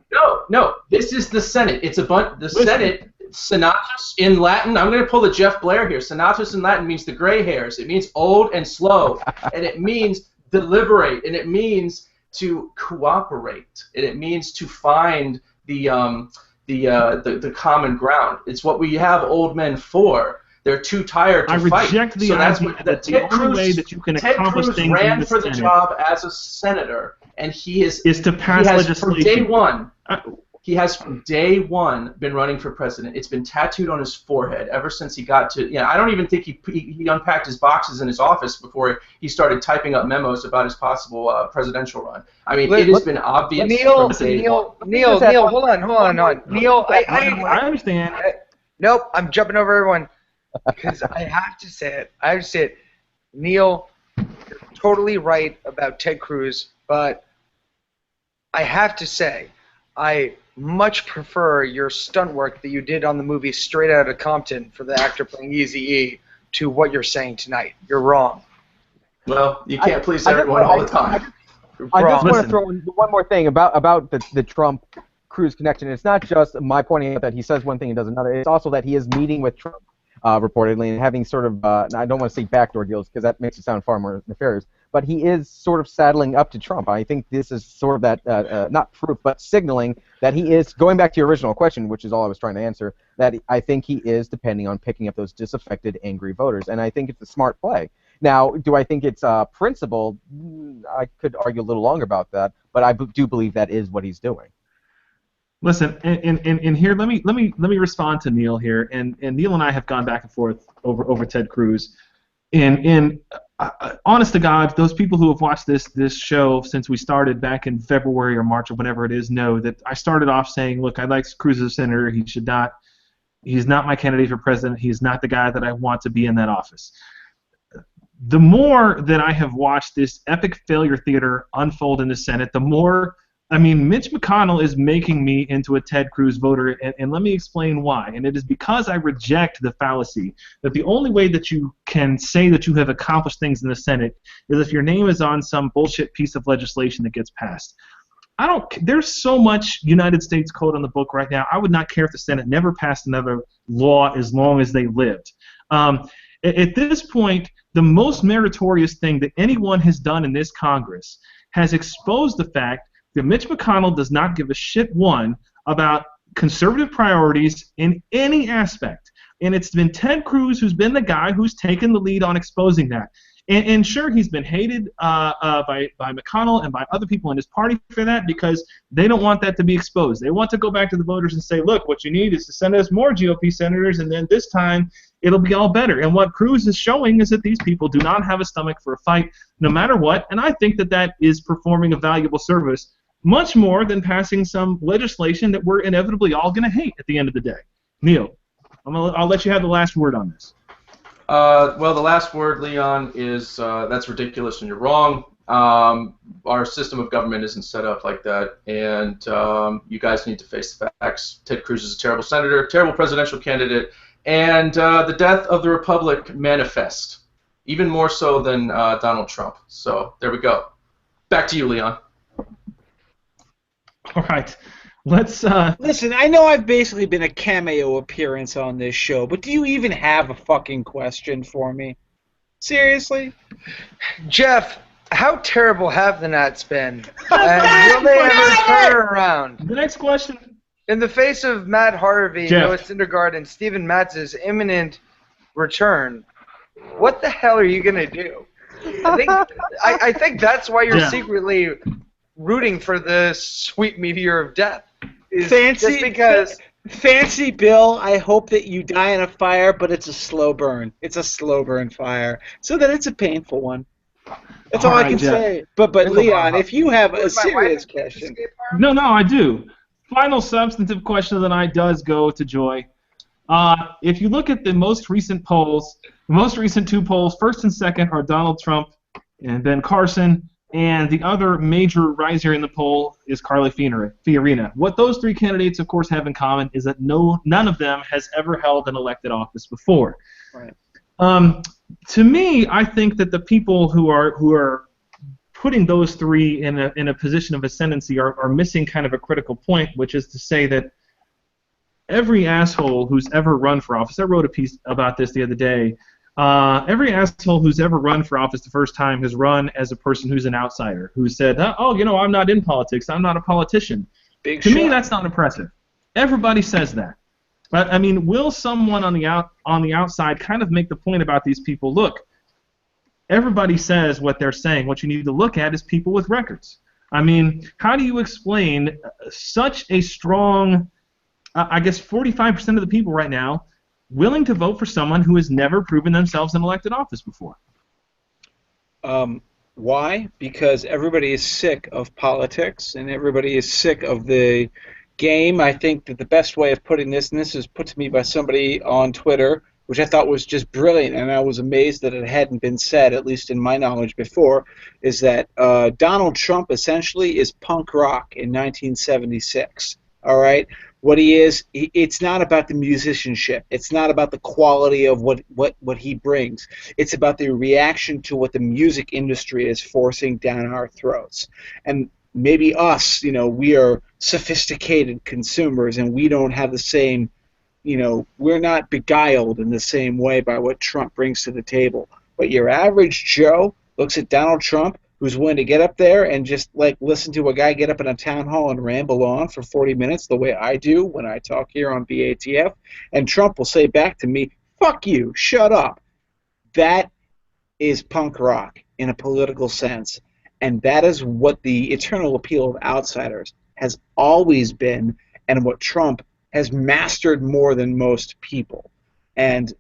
No. This is the Senate. It's a bunch. The Senate. Senatus in Latin. I'm going to pull the Jeff Blehar here. Senatus in Latin means the gray hairs. It means old and slow, and it means deliberate, and it means to cooperate, and it means to find the common ground. It's what we have old men for. They're too tired to fight. I reject the idea that the only way that you can accomplish things in the Senate. Ted Cruz ran for the job as a senator, and he is to pass legislation. From day one. He has from day one been running for president. It's been tattooed on his forehead ever since he got to. I don't even think he unpacked his boxes in his office before he started typing up memos about his possible presidential run. I mean, it has been obvious. Neal, hold on. Neal, I understand. Nope, I'm jumping over everyone because I have to say it. Neal, you're totally right about Ted Cruz, but I have to say, I much prefer your stunt work that you did on the movie Straight Outta Compton for the actor playing Eazy-E to what you're saying tonight. You're wrong. Well, you can't please everyone all the time. I just want to throw in one more thing about the Trump-Cruz connection. It's not just my pointing out that he says one thing and does another. It's also that he is meeting with Trump, reportedly, and having sort of, I don't want to say backdoor deals because that makes it sound far more nefarious, but he is sort of saddling up to Trump. I think this is sort of that, not proof, but signaling that he is, going back to your original question, which is all I was trying to answer, that I think he is depending on picking up those disaffected, angry voters, and I think it's a smart play. Now, do I think it's principled? I could argue a little longer about that, but I do believe that is what he's doing. Listen, and here, let me respond to Neal here, and Neal and I have gone back and forth over Ted Cruz, and honest to God, those people who have watched this show since we started back in February or March or whatever it is know that I started off saying, look, I like Cruz as a senator. He's not my candidate for president. He's not the guy that I want to be in that office. The more that I have watched this epic failure theater unfold in the Senate, the more, I mean, Mitch McConnell is making me into a Ted Cruz voter, and let me explain why. And it is because I reject the fallacy that the only way that you can say that you have accomplished things in the Senate is if your name is on some bullshit piece of legislation that gets passed. There's so much United States code on the book right now. I would not care if the Senate never passed another law as long as they lived. At this point, the most meritorious thing that anyone has done in this Congress has exposed the fact that Mitch McConnell does not give a shit, one, about conservative priorities in any aspect. And it's been Ted Cruz who's been the guy who's taken the lead on exposing that. And sure, he's been hated by McConnell and by other people in his party for that because they don't want that to be exposed. They want to go back to the voters and say, look, what you need is to send us more GOP senators, and then this time it'll be all better. And what Cruz is showing is that these people do not have a stomach for a fight no matter what, and I think that is performing a valuable service much more than passing some legislation that we're inevitably all going to hate at the end of the day. Neal, I'll let you have the last word on this. Well, the last word, Leon, is that's ridiculous and you're wrong. Our system of government isn't set up like that, and you guys need to face the facts. Ted Cruz is a terrible senator, terrible presidential candidate, and the death of the Republic manifest, even more so than Donald Trump. So there we go. Back to you, Leon. All right. Let's Listen, I know I've basically been a cameo appearance on this show, but do you even have a fucking question for me? Seriously? Jeff, how terrible have the Nats been? And will they ever turn around? the next question. In the face of Matt Harvey, Jeff. Noah Syndergaard, and Steven Matz's imminent return, what the hell are you going to do? I think that's why you're Jeff. secretly rooting for the sweet meteor of death. Fancy, just because Fancy Bill, I hope that you die in a fire, but it's a slow burn. It's a slow burn fire, so that it's a painful one. That's all I can say. But Leon, if you have a serious question. No, I do. Final substantive question of the night does go to Joy. If you look at the most recent polls, the most recent two polls, first and second are Donald Trump and Ben Carson, and the other major riser in the poll is Carly Fiorina. What those three candidates, of course, have in common is that none of them has ever held an elected office before. Right. To me, I think that the people who are putting those three in a position of ascendancy are missing kind of a critical point, which is to say that every asshole who's ever run for office, I wrote a piece about this the other day, every asshole who's ever run for office the first time has run as a person who's an outsider, who said, I'm not in politics, I'm not a politician. To me, that's not impressive. Everybody says that. But, I mean, will someone on the outside kind of make the point about these people, look, everybody says what they're saying. What you need to look at is people with records. I mean, how do you explain such a strong, I guess 45% of the people right now willing to vote for someone who has never proven themselves in elected office before? Why? Because everybody is sick of politics and everybody is sick of the game. I think that the best way of putting this, and this was put to me by somebody on Twitter, which I thought was just brilliant, and I was amazed that it hadn't been said, at least in my knowledge before, is that Donald Trump essentially is punk rock in 1976. All right? What he is, it's not about the musicianship. It's not about the quality of what he brings. It's about the reaction to what the music industry is forcing down our throats. And maybe us, we are sophisticated consumers and we don't have the same, we're not beguiled in the same way by what Trump brings to the table. But your average Joe looks at Donald Trump, who's willing to get up there and just listen to a guy get up in a town hall and ramble on for 40 minutes the way I do when I talk here on BATF, and Trump will say back to me, "Fuck you, shut up." That is punk rock in a political sense. And that is what the eternal appeal of outsiders has always been, and what Trump has mastered more than most people. And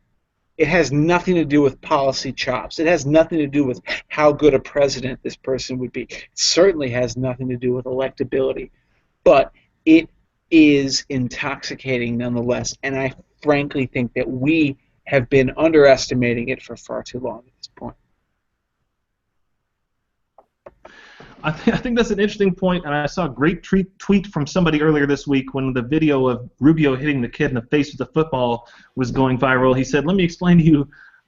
it has nothing to do with policy chops. It has nothing to do with how good a president this person would be. It certainly has nothing to do with electability. But it is intoxicating nonetheless, and I frankly think that we have been underestimating it for far too long at this point. I think that's an interesting point, and I saw a great tweet from somebody earlier this week when the video of Rubio hitting the kid in the face with a football was going viral. He said, "Let me explain to you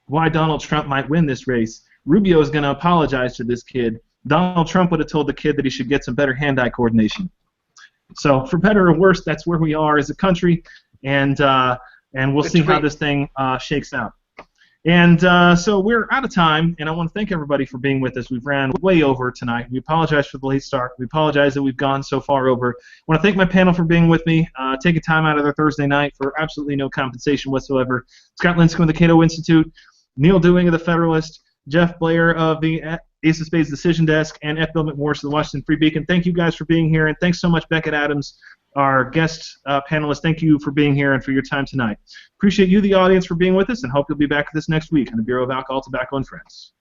why Donald Trump might win this race. Rubio is going to apologize to this kid. Donald Trump would have told the kid that he should get some better hand-eye coordination." So, for better or worse, that's where we are as a country, and we'll see how this thing shakes out. And so we're out of time, and I want to thank everybody for being with us. We've ran way over tonight. We apologize for the late start. We apologize that we've gone so far over. I want to thank my panel for being with me, taking time out of their Thursday night for absolutely no compensation whatsoever. Scott Lincicome of the Cato Institute, Neal Dewing of the Federalist, Jeff Blehar of the Ace of Spades Decision Desk, and F. Bill McMorris of the Washington Free Beacon. Thank you guys for being here, and thanks so much, Becket Adams, our guest panelist. Thank you for being here and for your time tonight. Appreciate you, the audience, for being with us, and hope you'll be back with us next week on the Bureau of Alcohol, Tobacco, and Friends.